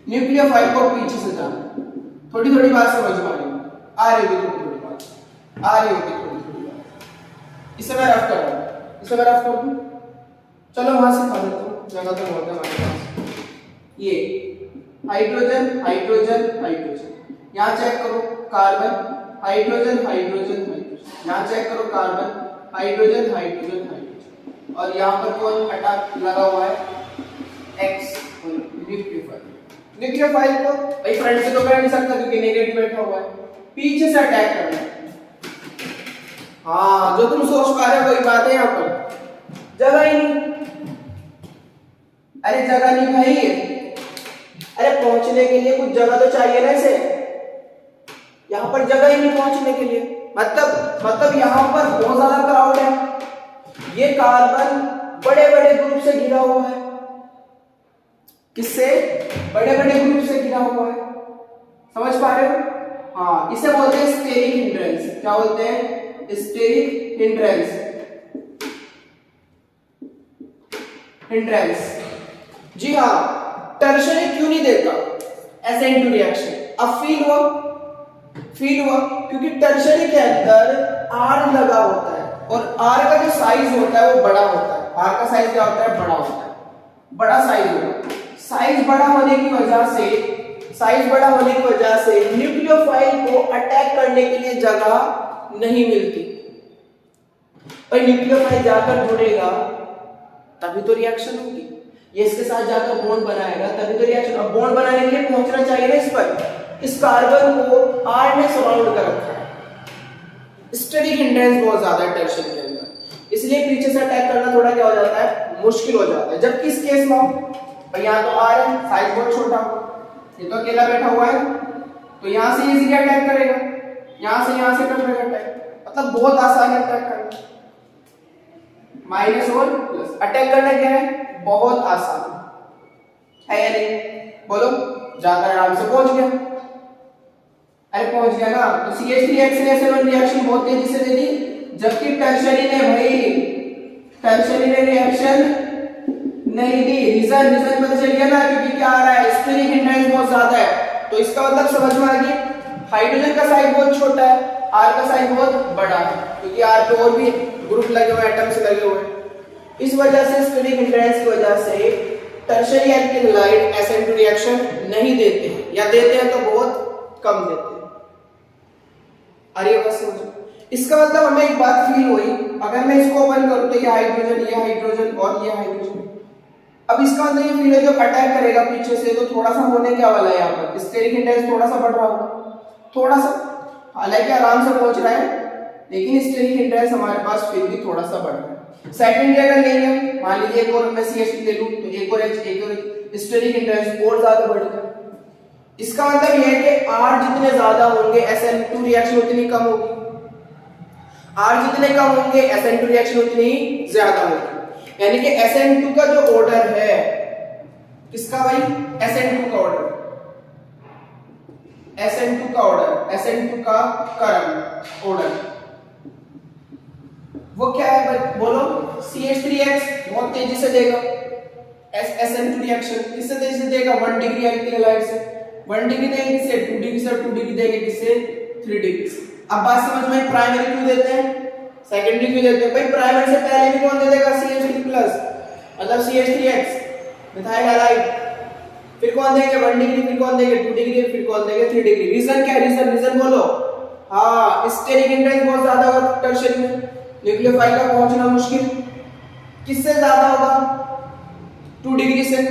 न्यूक्लियोफाइल को पीछे से जाना, थोड़ी थोड़ी बात समझ में आ रही होगी, थोड़ी थोड़ी बात आ रही होगी, थोड़ी थोड़ी बात। इसे मैं रफ कर रहा हूँ, इसे मैं रफ कर दूं, चलो वहां से खा देता हूँ, जगह तो बहुत है हमारे पास। ये हाइड्रोजन हाइड्रोजन हाइड्रोजन, यहाँ चेक करो कार्बन, हाइड्रोजन हाइड्रोजन हाइड्रोजन, यहाँ चेक करो कार्बन, हाइड्रोजन हाइड्रोजन हाइड्रोजन, और यहाँ पर कौन अटैक लगा हुआ है, X, न्यूक्लियोफाइल। न्यूक्लियोफाइल को भाई फ्रंट से तो कर नहीं सकता क्योंकि नेगेटिव बैठा हुआ है, पीछे से अटैक करना है। हाँ जो तुम सोच पा रहे हो वही बात है, यहाँ पर जगह ही नहीं, अरे जगह नहीं भाई, अरे पहुंचने के लिए कुछ जगह तो चाहिए ना इसे, यहाँ पर जगह ही नहीं पहुंचने के लिए, मतलब यहाँ पर बहुत ज्यादा क्राउड है, ये कार्बन बड़े बड़े ग्रुप से घिरा हुआ है, किससे, बड़े बड़े ग्रुप से घिरा हुआ है, समझ पा रहे हो। हाँ इसे बोलते हैं स्टेरिक हिंड्रेंस, क्या बोलते हैं, स्टेरिक हिंड्रेंस, हिंड्रेंस। जी हाँ, टर्शरी क्यों नहीं देता SN2 रिएक्शन, अब फील हुआ क्योंकि टर्शरी के अंदर R लगा होता है और R का जो साइज होता है वो बड़ा होता है, R का साइज क्या होता है, बड़ा होता है, बड़ा साइज होगा, साइज बड़ा होने की वजह से न्यूक्लियोफाइल को अटैक करने के लिए जगह नहीं मिलती, और न्यूक्लियोफाइल जाकर जुड़ेगा तभी तो रिएक्शन होगी, ये इसके साथ जाकर बॉन्ड बनाएगा तभी तो रिएक्शन, और बॉन्ड बनाने के लिए पहुंचना चाहिए ना इस पर, इस कार्बन को R ने सराउंड कर रखा है, स्टेरिक हिंड्रेंस बहुत ज्यादा है टर्शन के अंदर, इसलिए पीछे से अटैक करना थोड़ा क्या हो जाता है, मुश्किल हो जाता है। जबकि इस केस में यहाँ तो R है, साइज बहुत छोटा, ये तो अकेला बैठा हुआ है, तो यहाँ से इजीली अटैक करेगा, यहाँ से कर देगा अटैक, मतलब बहुत आसान है अटैक करना, माइनस और प्लस अटैक करना क्या है, बहुत आसान है या नहीं, बोलो, जाकर आराम से पहुंच गया, अरे पहुंच गया ना। तो CH3X ने SN1 रिएक्शन बहुत तेजी से दे दी, जबकि टर्शरी ने रिएक्शन नहीं दी। रीजन पता चल गया ना, क्योंकि क्या आ रहा है, स्टेरिक हिंड्रेंस बहुत ज्यादा है, तो इसका मतलब समझ में आ गया, हाइड्रोजन का साइज बहुत छोटा है, R का साइज बहुत बड़ा है, क्योंकि R पे और भी ग्रुप लगे हुए, एटम्स लगे हुए, इस वजह से स्टेरिक हिंड्रेंस की वजह से टर्शरी एल्किलाइड SN2 रिएक्शन नहीं देते हैं, या देते हैं तो बहुत कम देते हैं। अरे बस समझो, इसका मतलब हमें एक बात फील हुई, अगर मैं इसको ओपन करूं तो ये हाइड्रोजन और ये हाइड्रोजन। अब इसका मतलब ये फील है जो अटैक करेगा पीछे से तो थोड़ा सा होने क्या वाला है, यहाँ पर स्टेरिक इंडेक्स थोड़ा सा बढ़ रहा होगा, थोड़ा सा, हालांकि आराम से पहुंच रहा है, लेकिन स्टेरिक इंडेक्स हमारे पास फिर भी थोड़ा सा बढ़ रहा है। सेकेंडरी अगर लेंगे, मान लीजिए एक और मैं CH ले लूं तो एक और स्टेरिक इंडेक्स और ज्यादा बढ़ गया। इसका मतलब यह है कि R जितने ज्यादा होंगे SN2 रिएक्शन उतनी कम होगी, R जितने कम होंगे SN2 रिएक्शन उतनी ही ज्यादा होगी। यानी कि SN2 का जो ऑर्डर है, किसका भाई, SN2 का ऑर्डर, SN2 का ऑर्डर, SN2 का करंट ऑर्डर, वो क्या है भाई बोलो, CH3X बहुत तेजी से देगा, SN2 रिएक्शन किससे तेजी से देगा, 1 डिग्री एल्किलाइड से, 1 डिग्री देंगे किससे, 2 डिग्री से, 2 डिग्री देंगे किससे, 3 डिग्री से। अब बात समझ में, प्राइमरी क्यों देते हैं, सेकेंडरी क्यों देते हैं, भाई प्राइमरी से पहले भी कौन दे देगा, CH3+ मतलब CH3X मिथाइल हैलाइड, फिर कौन देंगे 1 डिग्री, फिर कौन देंगे 2 डिग्री, फिर कौन देंगे 3 डिग्री। रीजन क्या है, रीजन बोलो, हाँ स्टेरिक इंडेक्स बहुत ज्यादा होगा टर्शियरी में, न्यूक्लियोफाइल का पहुंचना मुश्किल, किससे ज्यादा होगा, 2 डिग्री से,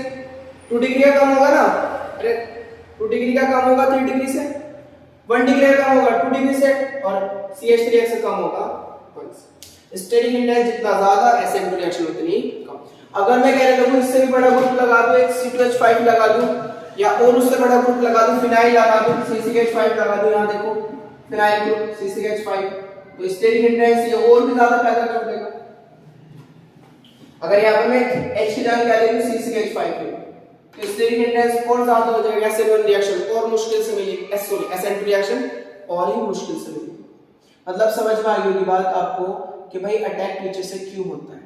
2 डिग्री का कम होगा ना, अरे 2 डिग्री का कम होगा 3 डिग्री से, 1 डिग्री का कम होगा 2 डिग्री से, और CH3X से कम होगा 1 से। स्टेरिक इंडेक्स जितना ज्यादा SN2 रिएक्शन उतनी कम। अगर मैं कहने लगूं इससे भी बड़ा ग्रुप लगा दूं, एक C2H5 लगा दूं, या और उससे बड़ा ग्रुप लगा दूं, फिनाइल लगा दूं, CCH5 लगा दूं, यहां देखो फिनाइल ग्रुप CCH5, तो स्टेरिक इंडेक्स ये और भी ज्यादा पैदा कर देगा। अगर यहां पर मैं H की जगह क्या ले लूं, CCH5 ले, तो स्टेरिक इंडेक्स और ज्यादा हो जाएगा, SN1 रिएक्शन और मुश्किल से मिलेगी, SN2 रिएक्शन और ही मुश्किल से मिलेगी। मतलब समझ में आ गई होगी बात आपको कि भाई अटैक पीछे से क्यों होता है।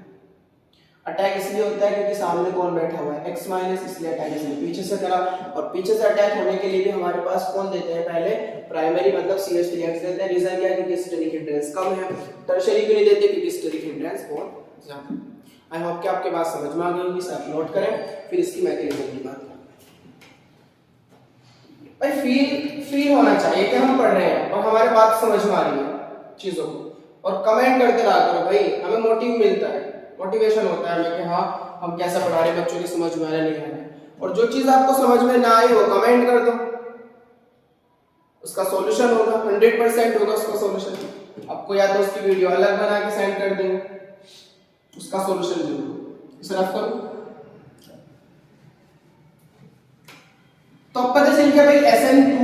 अटैक इसलिए होता है क्योंकि सामने कौन बैठा हुआ है, X-, इसलिए अटैक इसलिए पीछे से करा, और पीछे से अटैक होने के लिए भी हमारे पास कौन देते हैं, पहले प्राइमरी मतलब CH3X देते हैं। रीजन क्या है, क्योंकि स्टेरिक इंडेक्स कम है। टर्शियरी क्यों नहीं देते, क्योंकि स्टेरिक इंडेक्स बहुत ज्यादा। आई होप कि आपके बात समझ में आ गई होगी, सब नोट करें, फिर इसकी मैकेनिज्म की बात करें। भाई फील होना चाहिए कि हम पढ़ रहे हैं और हमारे बात समझ में आ रही है चीजों को, और कमेंट करते रहा करो भाई, हमें मोटिव मिलता है, मोटिवेशन होता है हमें कि हाँ हम कैसा पढ़ा रहे हैं, बच्चों की समझ में आ रहा नहीं आ रहा है। और जो चीज आपको समझ में ना आई वो कमेंट कर दो, उसका सॉल्यूशन होगा, 100% होगा उसका सॉल्यूशन। आपको या तो उसकी वीडियो अलग बना के सेंड कर देंगे, उसका सॉल्यूशन जरूर इसे रफ करो। तो अब पता चल गया भाई SN2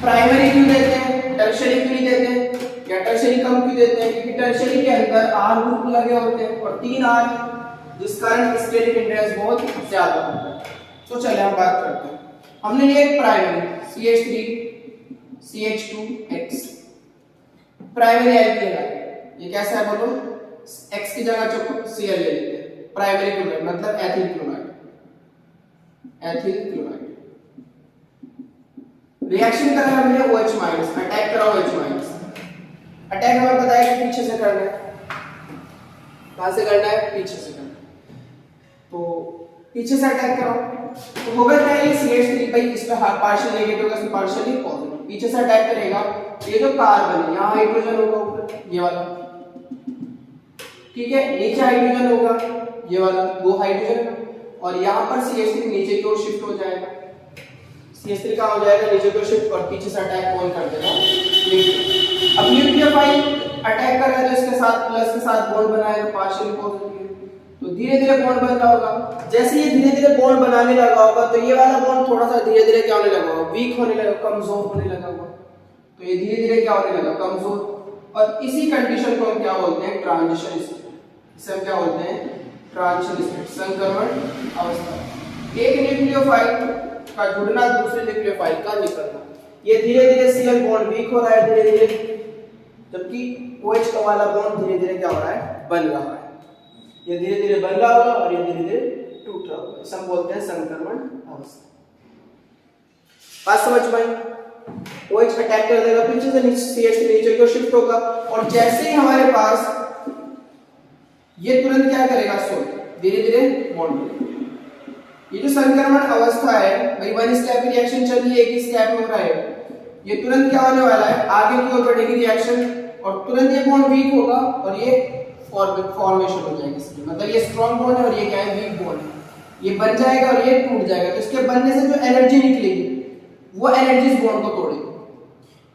प्राइमरी क्यों देते हैं, टर्शियरी क्यों नहीं देते हैं, या टर्शियरी कम क्यों देते हैं, क्योंकि टर्शियरी के अंदर R ग्रुप लगे होते हैं और 3 R, जिस कारण स्टेरिक इंडेक्स बहुत ज्यादा होता है। तो चलिए हम बात करते हैं। हमने लिया एक primary CH3 CH2X primary alkyl, ये कैसा है बोलो, X की जगह जो Cl ले लेते हैं, प्राइमरी क्लोराइड मतलब ethyl chloride, ethyl chloride reaction करा हमने OH-, अटैक करा OH-। अटैक हमें पता है कि पीछे से करना है, कहां से करना है, पीछे से करना है, तो पीछे से अटैक करो तो होगा क्या, ये CH3 भाई इस पे पार्शियल नेगेटिव होगा, इसमें पार्शियली पॉजिटिव, पीछे से अटैक करेगा, ये जो कार्बन है यहां हाइड्रोजन होगा ऊपर ये वाला, ठीक है, नीचे हाइड्रोजन होगा ये वाला, 2 हाइड्रोजन, और यहां पर CH3 नीचे की ओर शिफ्ट हो जाएगा, CH3 कहां हो जाएगा, नीचे की ओर शिफ्ट, और पीछे से अटैक कौन कर देगा, न्यूक्लियोफाइल। अब न्यूक्लियोफाइल अटैक कर रहा है तो इसके साथ प्लस के साथ बॉन्ड बनाएगा, पार्शियल पॉजिटिव, तो धीरे धीरे बॉन्ड बनता होगा। जैसे ये धीरे धीरे बॉन्ड बनाने लगा होगा तो ये वाला बॉन्ड थोड़ा सा धीरे धीरे क्या होने लगा होगा, वीक होने लगा, कमजोर होने लगा होगा, तो ये धीरे धीरे क्या होने लगा, कमजोर। और इसी कंडीशन को हम क्या बोलते हैं, ट्रांजिशन स्टेट, इसे हम क्या बोलते हैं, ट्रांजिशन स्टेट, संक्रमण अवस्था। एक न्यूक्लियोफाइल का जुड़ना दूसरे न्यूक्लियोफाइल का निकलना, ये धीरे धीरे Cl बॉन्ड वीक हो रहा है धीरे धीरे, जबकि OH का वाला बॉन्ड धीरे धीरे क्या हो रहा है, बन रहा है, ये धीरे धीरे बन रहा होगा और ये धीरे धीरे टूट रहा होगा, इसे हम बोलते हैं संक्रमण अवस्था। बात समझ में आई, OH अटैक कर देगा, पीछे से CH नीचे की ओर शिफ्ट होगा, और जैसे ही हमारे पास ये तुरंत क्या करेगा, धीरे धीरे बॉन्ड। ये जो संक्रमण अवस्था है भाई, 1 स्टेप रिएक्शन चल रही है, एक ही स्टेप में हो रहा है, ये तुरंत क्या होने वाला है, आगे की ओर बढ़ेगी रिएक्शन और तुरंत ये बॉन्ड वीक होगा और ये फॉर्मेशन हो जाएगी इसकी, मतलब ये स्ट्रॉन्ग बॉन्ड है और ये क्या है, वीक बॉन्ड है। ये बन जाएगा और ये टूट जाएगा, तो इसके बनने से जो एनर्जी निकलेगी वो एनर्जी इस बॉन्ड को तोड़ेगी।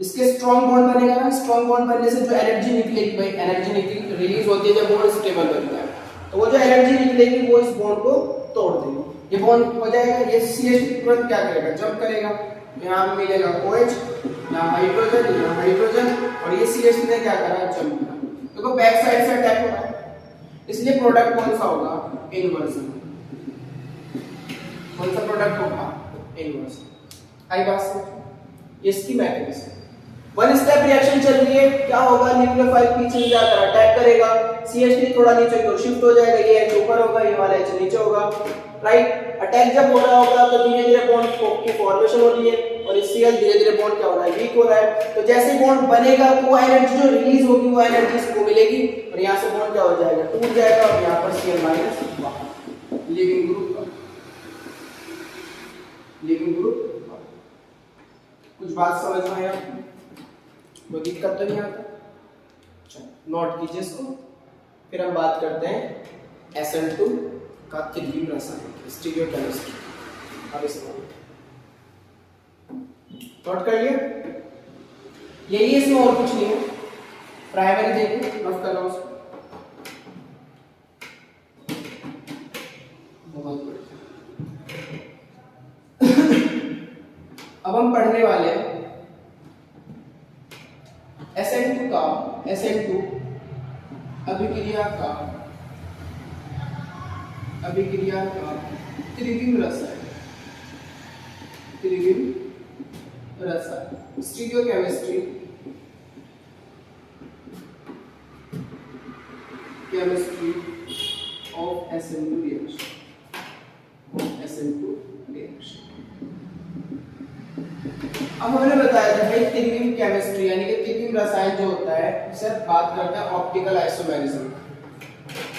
इसके स्ट्रॉन्ग बॉन्ड बनेगा ना, स्ट्रॉन्ग बॉन्ड बनने से जो एनर्जी निकलेगी, भाई एनर्जी रिलीज होती है जब बॉन्ड स्टेबल बनता है, तो वो जो एनर्जी निकलेगी वो इस बॉन्ड को तोड़ देगी। ये बॉन्ड हो जाएगा, ये CH तुरंत क्या करेगा, जंप करेगा, यहाँ मिलेगा OH, यहाँ हाइड्रोजन और ये CH ने क्या करा, जंप करा। देखो बैक साइड से अटैक हो रहा है, इसलिए प्रोडक्ट कौन सा होगा, इन्वर्जन। कौन सा प्रोडक्ट होगा, इन्वर्जन। आई बात समझ, इसकी मैकेनिज्म। वन स्टेप रिएक्शन चल रही है, क्या होगा, न्यूक्लियोफाइल पीछे जाकर अटैक करेगा, CH3 थोड़ा नीचे की ओर शिफ्ट हो जाएगा, ये H ऊपर होगा, ये वाला H नीचे होगा, राइट। अटैक जब हो रहा होगा तो धीरे धीरे बॉन्ड की फॉर्मेशन हो रही है और इस Cl धीरे धीरे बॉन्ड क्या हो रहा है, वीक हो रहा है। तो जैसे बॉन्ड बनेगा तो वो एनर्जी जो रिलीज होगी वो एनर्जी इसको मिलेगी और यहाँ से बॉन्ड क्या हो जाएगा, टूट जाएगा और यहाँ पर Cl minus leaving group, leaving group. कुछ बात समझ में आया, कोई दिक्कत तो नहीं आता, नोट कीजिए इसको। फिर हम बात करते हैं SN2 का त्रिविम रसायन, स्टीरियोकेमिस्ट्री। अब इसको नोट कर लिया, यही इसमें और कुछ नहीं है। प्राइमरी देखिए, नोट कर लो उसको, बहुत बढ़िया। अब हम पढ़ने वाले हैं SN2 अभिक्रिया का त्रिविम रसायन, stereochemistry, chemistry of SN2 reaction, अब हमने बताया था भाई त्रिविम केमिस्ट्री यानी कि त्रिविम रसायन जो होता है, इसे बात करते हैं ऑप्टिकल आइसोमेरिज्म।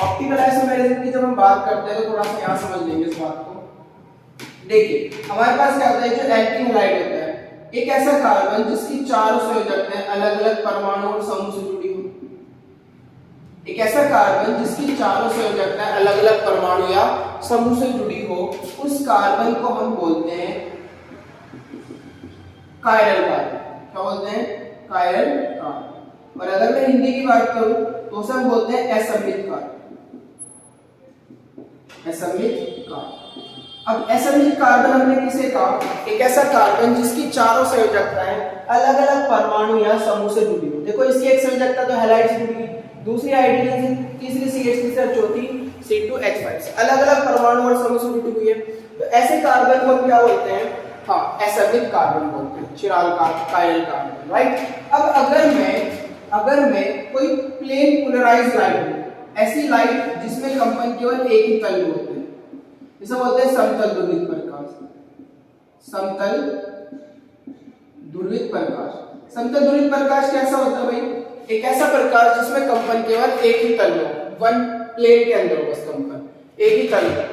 ऑप्टिकल आइसोमेरिज्म की जब हम बात करते हैं तो थोड़ा सा यहाँ समझ लेंगे इस बात को। देखिए हमारे पास क्या होता है, जो एल्किन हैलाइड होता है, एक ऐसा कार्बन जिसकी चारों संयोजकताएं अलग अलग परमाणु और समूह से जुड़ी हो। एक ऐसा कार्बन जिसकी चारों संयोजकताएं अलग अलग परमाणु या समूह से जुड़ी हो, उस कार्बन को हम बोलते हैं कायरल कार्बन। क्या बोलते हैं, कायरल कार्बन। और अगर मैं हिंदी की बात करूं तो उसे हम बोलते हैं असममित कार्बन, असममित कार्बन। अब असममित कार्बन हमने किसे कहा, एक ऐसा कार्बन जिसकी चारों संयोजकताएं अलग अलग परमाणु या समूह से जुड़ी हो। देखो इसकी एक संयोजकता तो हैलाइड से जुड़ी है, दूसरी हाइड्रोजन से, तीसरी CH3 से, चौथी C2H5 से, अलग अलग परमाणु और समूह से जुड़ी हुई है। तो ऐसे कार्बन को हम क्या बोलते हैं, हाँ असममित कार्बन बोलते हैं, चिराल कायरल कार्बन, राइट। अब अगर मैं कोई प्लेन पोलराइज्ड लाइट, ऐसी लाइट जिसमें कंपन केवल एक ही तल में होते हैं, इसे बोलते हैं समतल ध्रुवित प्रकाश। समतल ध्रुवित प्रकाश, समतल ध्रुवित प्रकाश कैसा होता है भाई, एक ऐसा प्रकाश जिसमें कंपन केवल एक ही तल में हो, वन प्लेन के अंदर बस कंपन एक ही तल में।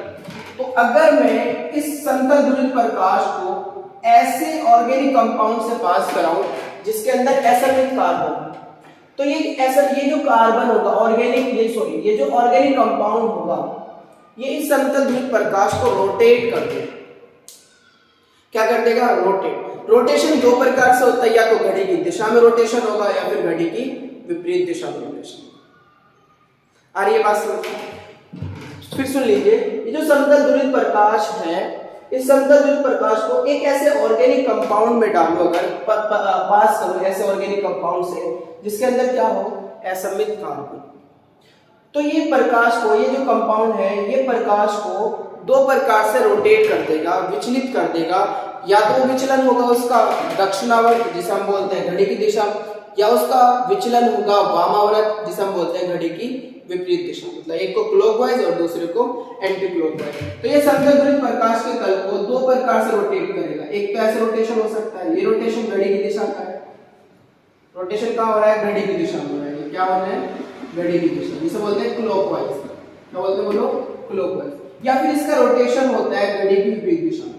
तो अगर मैं इस समतल ध्रुवित प्रकाश को ऐसे ऑर्गेनिक कंपाउंड से पास कराऊं जिसके अंदर असममित कार्बन, तो ये जो कार्बन होगा ऑर्गेनिक, ये जो ऑर्गेनिक कंपाउंड होगा, ये इस समतल ध्रुवित प्रकाश को रोटेट कर देगा। क्या कर देगा, रोटेशन दो प्रकार से होता है, या तो घड़ी की दिशा में रोटेशन होगा या फिर घड़ी की विपरीत दिशा में रोटेशन। आ रही है बात समझ? फिर सुन लीजिए, ये जो समतल ध्रुवित प्रकाश है, इस समतल ध्रुवित प्रकाश को एक ऐसे ऑर्गेनिक कंपाउंड में डालो, अगर पास करो ऐसे ऑर्गेनिक कंपाउंड से जिसके अंदर क्या हो, असममित कार्बन, तो ये प्रकाश को, ये जो कंपाउंड है, ये प्रकाश को दो प्रकार से रोटेट कर देगा, विचलित कर देगा। या तो विचलन होगा उसका दक्षिणावर्त जिसे हम बोलते हैं घड़ी की दिशा, या उसका विचलन होगा वामावर्त जिसे हम बोलते हैं घड़ी की विपरीत दिशा, मतलब एक को क्लॉकवाइज और दूसरे को एंटी क्लॉकवाइज। तो ये समतल ध्रुवित प्रकाश के तल को दो प्रकार से रोटेट करेगा। एक तो ऐसे रोटेशन हो सकता है, ये रोटेशन घड़ी की दिशा का है, रोटेशन कहाँ हो रहा है, घड़ी की दिशा में हो रहा है। क्या हो रहा है, घड़ी की दिशा, जिसे बोलते हैं क्लॉकवाइज। क्या बोलते हैं, बोलो क्लॉकवाइज। या फिर इसका रोटेशन होता है घड़ी की विपरीत दिशा में,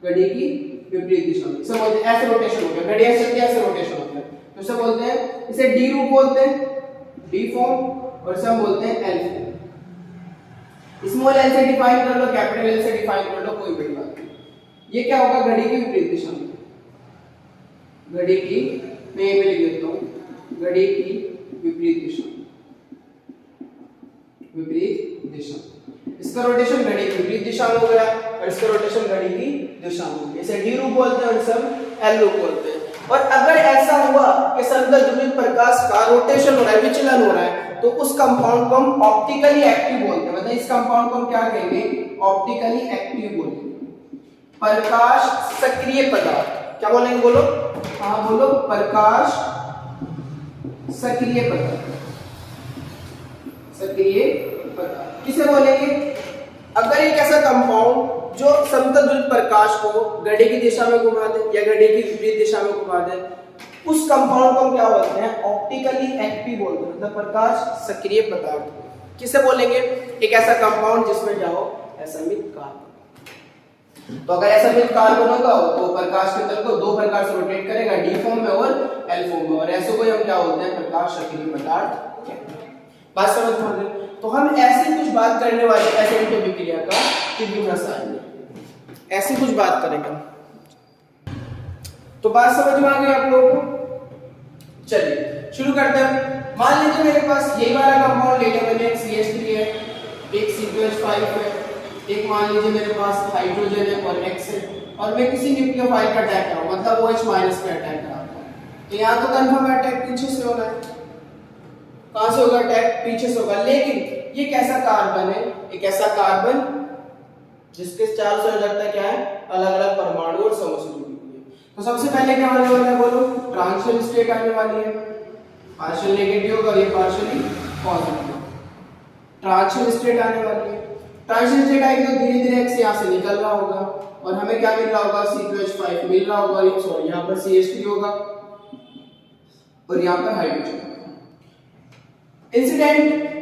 घड़ी की विपरीत दिशा में। इसे बोलते हैं ऐसे रोटेशन हो गया, घड़ी ऐसे चलती है ऐसे रोटेशन होता है, तो इसे बोलते हैं, इसे डी रूप बोलते हैं, डी फॉर्म, और इसे हम बोलते हैं एल फॉर्म। स्मॉल एल से डिफाइन कर लो, कैपिटल एल से डिफाइन कर लो, कोई बड़ी बात नहीं। ये क्या होगा, घड़ी की विपरीत दिशा में, घड़ी की, मैं ये लिख देता हूं, घड़ी की विपरीत दिशा, विपरीत दिशा। इसका रोटेशन घड़ी की विपरीत दिशा में हो गया और इसका रोटेशन घड़ी की दिशा में हो गया। इसे डी रूप बोलते हैं और इसे हम एल रूप बोलते हैं। और अगर ऐसा हुआ कि संदर्भ प्रकाश का रोटेशन हो रहा है, विचलन हो रहा है, तो उस कंपाउंड को हम ऑप्टिकली एक्टिव बोलते हैं। मतलब इस कंपाउंड को हम क्या कहेंगे, ऑप्टिकली एक्टिव बोलेंगे। प्रकाश सक्रिय पदार्थ, क्या बोलेंगे, बोलो, हाँ बोलो, प्रकाश सक्रिय पदार्थ, सक्रिय पदार्थ किसे बोलेंगे, अगर एक ऐसा कंपाउंड जो समतल ध्रुव प्रकाश को घड़ी की दिशा में घुमा दे या घड़ी की विपरीत दिशा में घुमा दे, उस कंपाउंड को हम क्या बोलते हैं, ऑप्टिकली एक्टिव बोलते हैं, मतलब प्रकाश सक्रिय पदार्थ। किसे बोलेंगे, एक ऐसा कंपाउंड जिसमें जाओ असमित कार्बन। तो अगर असमित कार्बन होगा तो प्रकाश के तल को दो प्रकार से रोटेट करेगा, डी फॉर्म में और एल फॉर्म में, और ऐसे को हम क्या बोलते हैं, प्रकाश सक्रिय पदार्थ कहते हैं। बात समझ में आ गई। तो हम ऐसे कुछ बात करने वाले एसिड अभिक्रिया का तीव्र रसायन में ऐसी कुछ बात करेंगे। तो बात समझ में आ गई आप लोगों को। चलिए शुरू करते हैं। मान लीजिए मेरे पास यही वाला कंपाउंड ले लिया मैंने, एक CH3 है, एक C2H5 है, एक मान लीजिए मेरे पास हाइड्रोजन है और X है, और मैं किसी न्यूक्लियोफाइल का अटैक कर रहा हूं, मतलब OH- पे अटैक कर रहा हूं। तो यहां तो कंफर्म अटैक पीछे से होना है। कहां से होगा अटैक, पीछे से होगा। लेकिन ये कैसा कार्बन है, एक ऐसा कार्बन जिसके चारों संयोजकता क्या है, अलग अलग परमाणु और समूह से जुड़ी हुई है। तो सबसे पहले क्या होने वाला है, बोलो, ट्रांजिशन स्टेट आने वाली है, पार्शियल नेगेटिव और ये पार्शियली पॉजिटिव। ट्रांजिशन स्टेट आने वाली है, ट्रांजिशन स्टेट आएगी तो धीरे धीरे X यहां से निकल रहा होगा और हमें क्या मिल रहा होगा, C2H5 मिल रहा होगा, ये सॉरी यहां पर CH3 होगा और यहां पर हाइड्रोजन। इंसिडेंट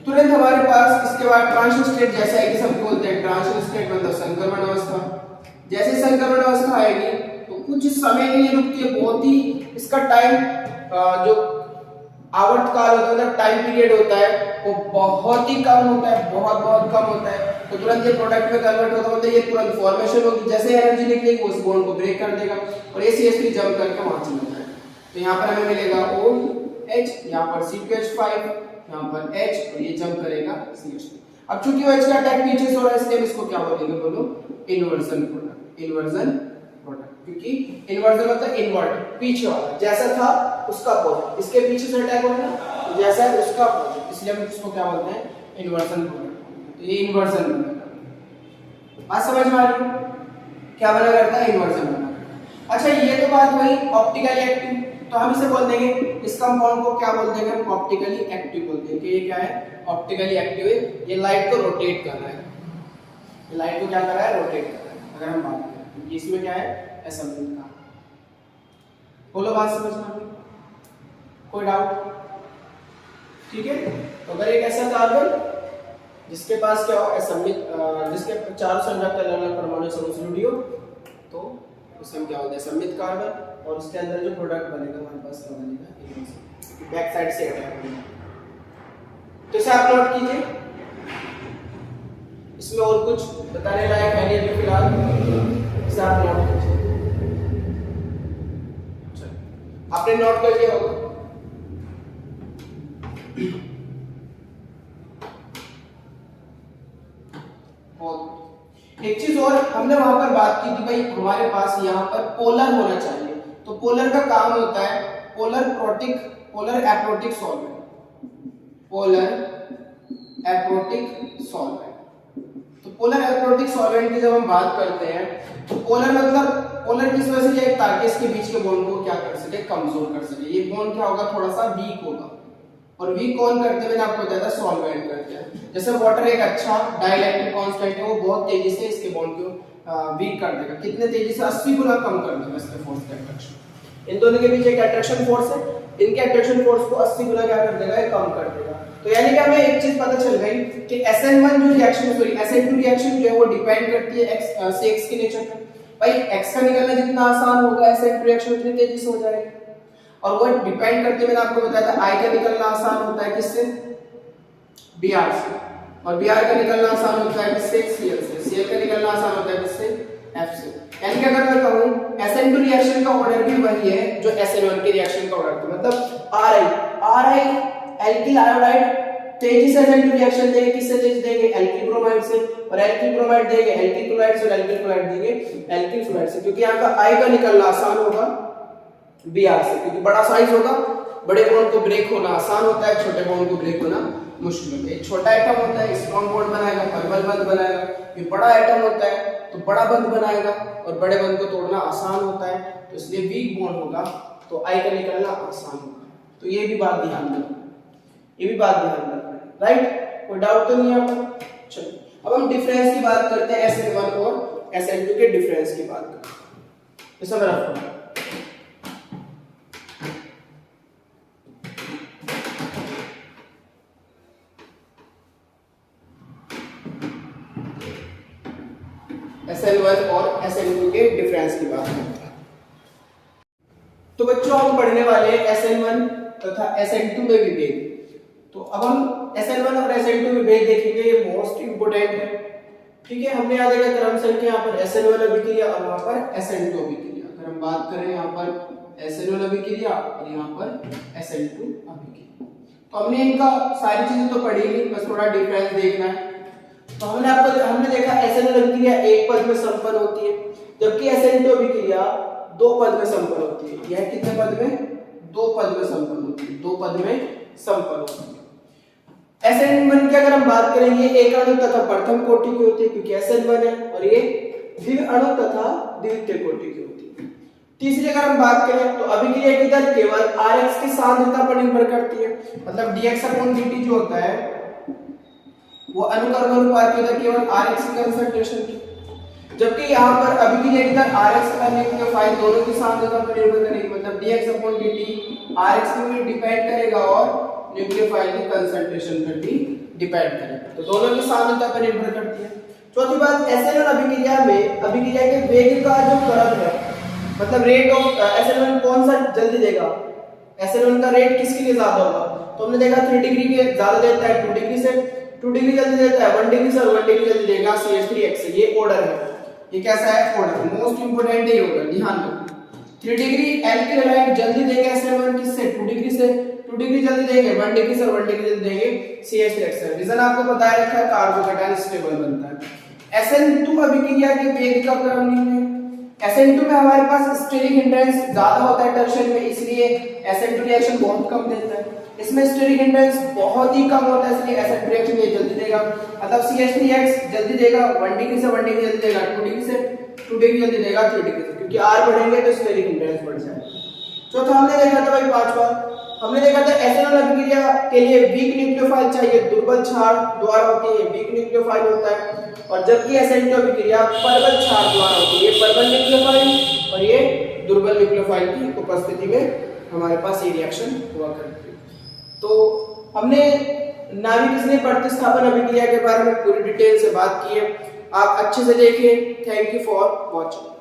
तुरंत हमारे पास इसके बाद ट्रांजिशन स्टेट जैसे आएगी, सब बोलते हैं ट्रांजिशन स्टेट मतलब संक्रमण अवस्था। जैसे संक्रमण अवस्था आएगी तो कुछ समय के लिए रुकती है, बहुत ही इसका टाइम जो आवर्त काल होता है, मतलब टाइम पीरियड होता है, वो बहुत ही कम होता है, बहुत बहुत कम होता है। तो तुरंत ये प्रोडक्ट में कन्वर्ट होता है, मतलब ये तुरंत फॉर्मेशन होगी, जैसे एनर्जी निकलेगी उस बॉन्ड को ब्रेक कर देगा और ये CH3 जंप करके वहां चला जाएगा। तो यहाँ पर हमें मिलेगा OH, यहाँ पर C2H5, यहाँ पर H और ये जंप करेगा CH3। अब चूंकि OH का अटैक पीछे से हो रहा है इसलिए इसको क्या बोलेंगे, बोलो, इन्वर्जन प्रोडक्ट। इन्वर्जन प्रोडक्ट, क्योंकि इन्वर्जन मतलब इनवर्ट, पीछे वाला, जैसा था उसका अपोजिट, इसके पीछे से अटैक हो रहा है जैसा है उसका अपोजिट, इसलिए हम इसको क्या बोलते हैं, इन्वर्जन प्रोडक्ट। तो ये इन्वर्जन बनेगा। बात समझ में आ रही है, क्या बना करता है, इन्वर्जन बना। अच्छा ये तो बात हुई ऑप्टिकली एक्टिव, तो हम इसे बोल देंगे, इस कंपाउंड को क्या बोल देंगे, हम ऑप्टिकली एक्टिव बोल देंगे। ये क्या है, ऑप्टिकली एक्टिव है, ये लाइट को रोटेट कर रहा है, ये लाइट को क्या कर रहा है, रोटेट कर रहा है। अगर हम बात करें इसमें क्या है, असमित कार्बन। बोलो बात समझ में आ गई, कोई डाउट, ठीक है। तो अगर एक ऐसा कार्बन जिसके पास क्या हो, असमित, जिसके चारों संयोजक अलग अलग परमाणु समूह से जुड़ी हो, तो उसे हम क्या बोलते हैं, असमित कार्बन, और उसके अंदर जो प्रोडक्ट बनेगा हमारे पास क्या बनेगा, बैक साइड से अटैक होगा। तो इसे आप नोट कीजिए, इसमें और कुछ बताने लायक है नहीं अभी फिलहाल, इसे आप नोट कीजिए। आपने नोट कर लिया होगा। एक चीज और हमने वहां पर बात की थी भाई, हमारे पास यहाँ पर पोलर होना चाहिए। तो पोलर का काम होता है polar aprotic solvent, polar aprotic solvent. तो पोलर एप्रोटिक सॉल्वेंट की जब हम बात करते हैं तो पोलर मतलब पोलर किस वजह से, ताकि इसके बीच के बॉन्ड को क्या कर सके, कमजोर कर सके। ये बॉन्ड क्या होगा, थोड़ा सा वीक होगा, और वीक कौन करते हैं, मैंने आपको बताया था, सॉल्वेंट करते हैं। जैसे वाटर एक अच्छा डाइलेक्ट्रिक कांस्टेंट है, वो बहुत तेजी से इसके बॉन्ड को वीक कर देगा। कितने तेजी से, 80 गुना कम कर देगा इसके फोर्स का अट्रैक्शन। इन दोनों के बीच एक अट्रैक्शन फोर्स है, इनके अट्रैक्शन फोर्स को 80 गुना क्या कर देगा, कम कर देगा। तो यानी कि हमें एक चीज पता चल गई कि SN1 जो रिएक्शन, सॉरी SN2 रिएक्शन जो है वो डिपेंड करती है X के नेचर पर। भाई एक्स का निकलना जितना आसान होगा एसिड रिएक्शन उतनी तेजी से हो जाएगी। और वो डिपेंड करते मैंने आपको बताया था आई का निकलना आसान होता है किससे, Br से, और Br का निकलना आसान होता है किससे, Cl से, Cl का निकलना आसान होता है किससे, F से। यानी कि अगर मैं कहूं SN2 रिएक्शन का ऑर्डर भी वही है जो SN1 के रिएक्शन का ऑर्डर था, मतलब Ri एल्किल आयोडाइड तेजी से SN2 रिएक्शन देंगे, किससे तेजी देंगे, एल्किल ब्रोमाइड से, और एल्किल ब्रोमाइड देंगे एल्किल क्लोराइड से, और एल्किल क्लोराइड देंगे एल्किल फ्लोराइड से, क्योंकि यहाँ का I का निकलना आसान होगा Br से, क्योंकि बड़ा साइज होगा, बड़े बॉन्ड को ब्रेक होना आसान होता है, छोटे बॉन्ड को ब्रेक होना मुश्किल होता है। एक छोटा एटम होता है स्ट्रॉन्ग बॉन्ड बनाएगा, प्रबल बंध बनाएगा, ये बड़ा एटम होता है तो बड़ा बंध बनाएगा और बड़े बंध को तोड़ना आसान होता है, तो इसलिए वीक बॉन्ड होगा तो आई का निकलना आसान होगा। तो ये भी बात ध्यान रखना, ये भी बात ध्यान रखना, राइट? कोई डाउट तो नहीं आपको? चलिए अब हम डिफरेंस की बात करते हैं, SN1 और SN2 के डिफरेंस की बात करते हैं। तो सब रखो SN1 और SN2 के डिफरेंस की बात करते हैं। तो बच्चों हम पढ़ने वाले हैं SN1 तथा SN2 में विभेद। तो अब हम SN1 और SN2 में विभेद देखेंगे, ये मोस्ट इंपोर्टेंट है, ठीक है? हमने यहाँ देखा क्रम संख्या, यहाँ पर SN1 अभिक्रिया और वहां पर SN2 अभिक्रिया। अगर हम बात करें यहाँ पर SN1 अभिक्रिया और यहाँ पर SN2 अभिक्रिया, तो हमने इनका सारी चीजें तो पढ़ी नहीं, बस थोड़ा डिफरेंस देखना है। तो हमने देखा SN1 अभिक्रिया एक पद में संपन्न होती है, जबकि SN2 अभिक्रिया दो पद में संपन्न होती है। यह कितने पद में? दो पद में संपन्न होती है, दो पद में संपन्न होती है। SN1 की अगर हम बात करेंगे एक अणु तथा प्रथम कोटि की होती है, क्योंकि SN1 है, और ये द्वितीय अणु तथा द्वितीय कोटि की होती है। तीसरी अगर हम बात करें तो अभिक्रिया की दर केवल Rx की सांद्रता पर निर्भर करती है, मतलब dx/dt जो होता है वो अनुकर्म अनुपात की दर केवल Rx की कंसंट्रेशन की, जबकि यहाँ पर अभिक्रिया की दर Rx और न्यूक्लियोफाइल दोनों की सांद्रता पर निर्भर करेगी, मतलब dx/dt Rx पर डिपेंड करेगा और न्यूक्लियोफाइल की कंसंट्रेशन पर भी डिपेंड करेगा, तो दोनों की सांद्रता पर निर्भर करती है। चौथी बात, SN1 अभिक्रिया में अभिक्रिया के वेग का जो क्रम है, मतलब रेट ऑफ SN1 कौन सा जल्दी देगा, SN1 का रेट किसके लिए ज्यादा होगा? तो हमने देखा 3 डिग्री के ज्यादा देता है 2 डिग्री से, 2 डिग्री जल्दी देता है 1 डिग्री से, और 1 डिग्री जल्दी देगा CH3X से। ये ऑर्डर है, ये कैसा है? ऑर्डर, मोस्ट इंपोर्टेंट है ये ऑर्डर, ध्यान रखो। 3 डिग्री एल्किल हैलाइड जल्दी देगा SN1 किससे? 2 डिग्री से, 2 डिग्री जल्दी देंगे 1 डिग्री से, और 1 डिग्री जल्दी देंगे CH3X से। रीजन आपको पता है रखा है, कार्बोकेटायन स्टेबल बनता है। SN2 अभिक्रिया के वेग का क्रम निम्न है। SN2 में हमारे पास स्टेरिक हिंड्रेंस ज्यादा होता है टर्शन में, इसलिए SN2 रिएक्शन बहुत कम देता है। इसमें स्टेरिक हिंड्रेंस बहुत ही कम होता है, इसलिए SN2 रिएक्शन ये जल्दी देगा, मतलब CH3X जल्दी देगा 1 डिग्री से, 1 डिग्री जल्दी देगा 2 डिग्री से, 2 डिग्री जल्दी देगा 3 डिग्री से, क्योंकि R बढ़ेंगे तो स्टेरिक हिंड्रेंस बढ़ जाएगा। चौथा हमने देखा था भाई, पांचवा हमने देखा था SN1 अभिक्रिया के लिए वीक न्यूक्लियोफाइल चाहिए, दुर्बल क्षार द्वारा होती है, वीक न्यूक्लियोफाइल होता है, और जबकि SN2 अभिक्रिया प्रबल क्षार द्वारा होती है, ये प्रबल न्यूक्लियोफाइल और ये दुर्बल न्यूक्लियोफाइल की उपस्थिति में हमारे पास ये रिएक्शन हुआ करती है। तो हमने नाभिक स्नेह प्रतिस्थापन अभिक्रिया के बारे में पूरी डिटेल से बात की है, आप अच्छे से देखिए। Thank you for watching.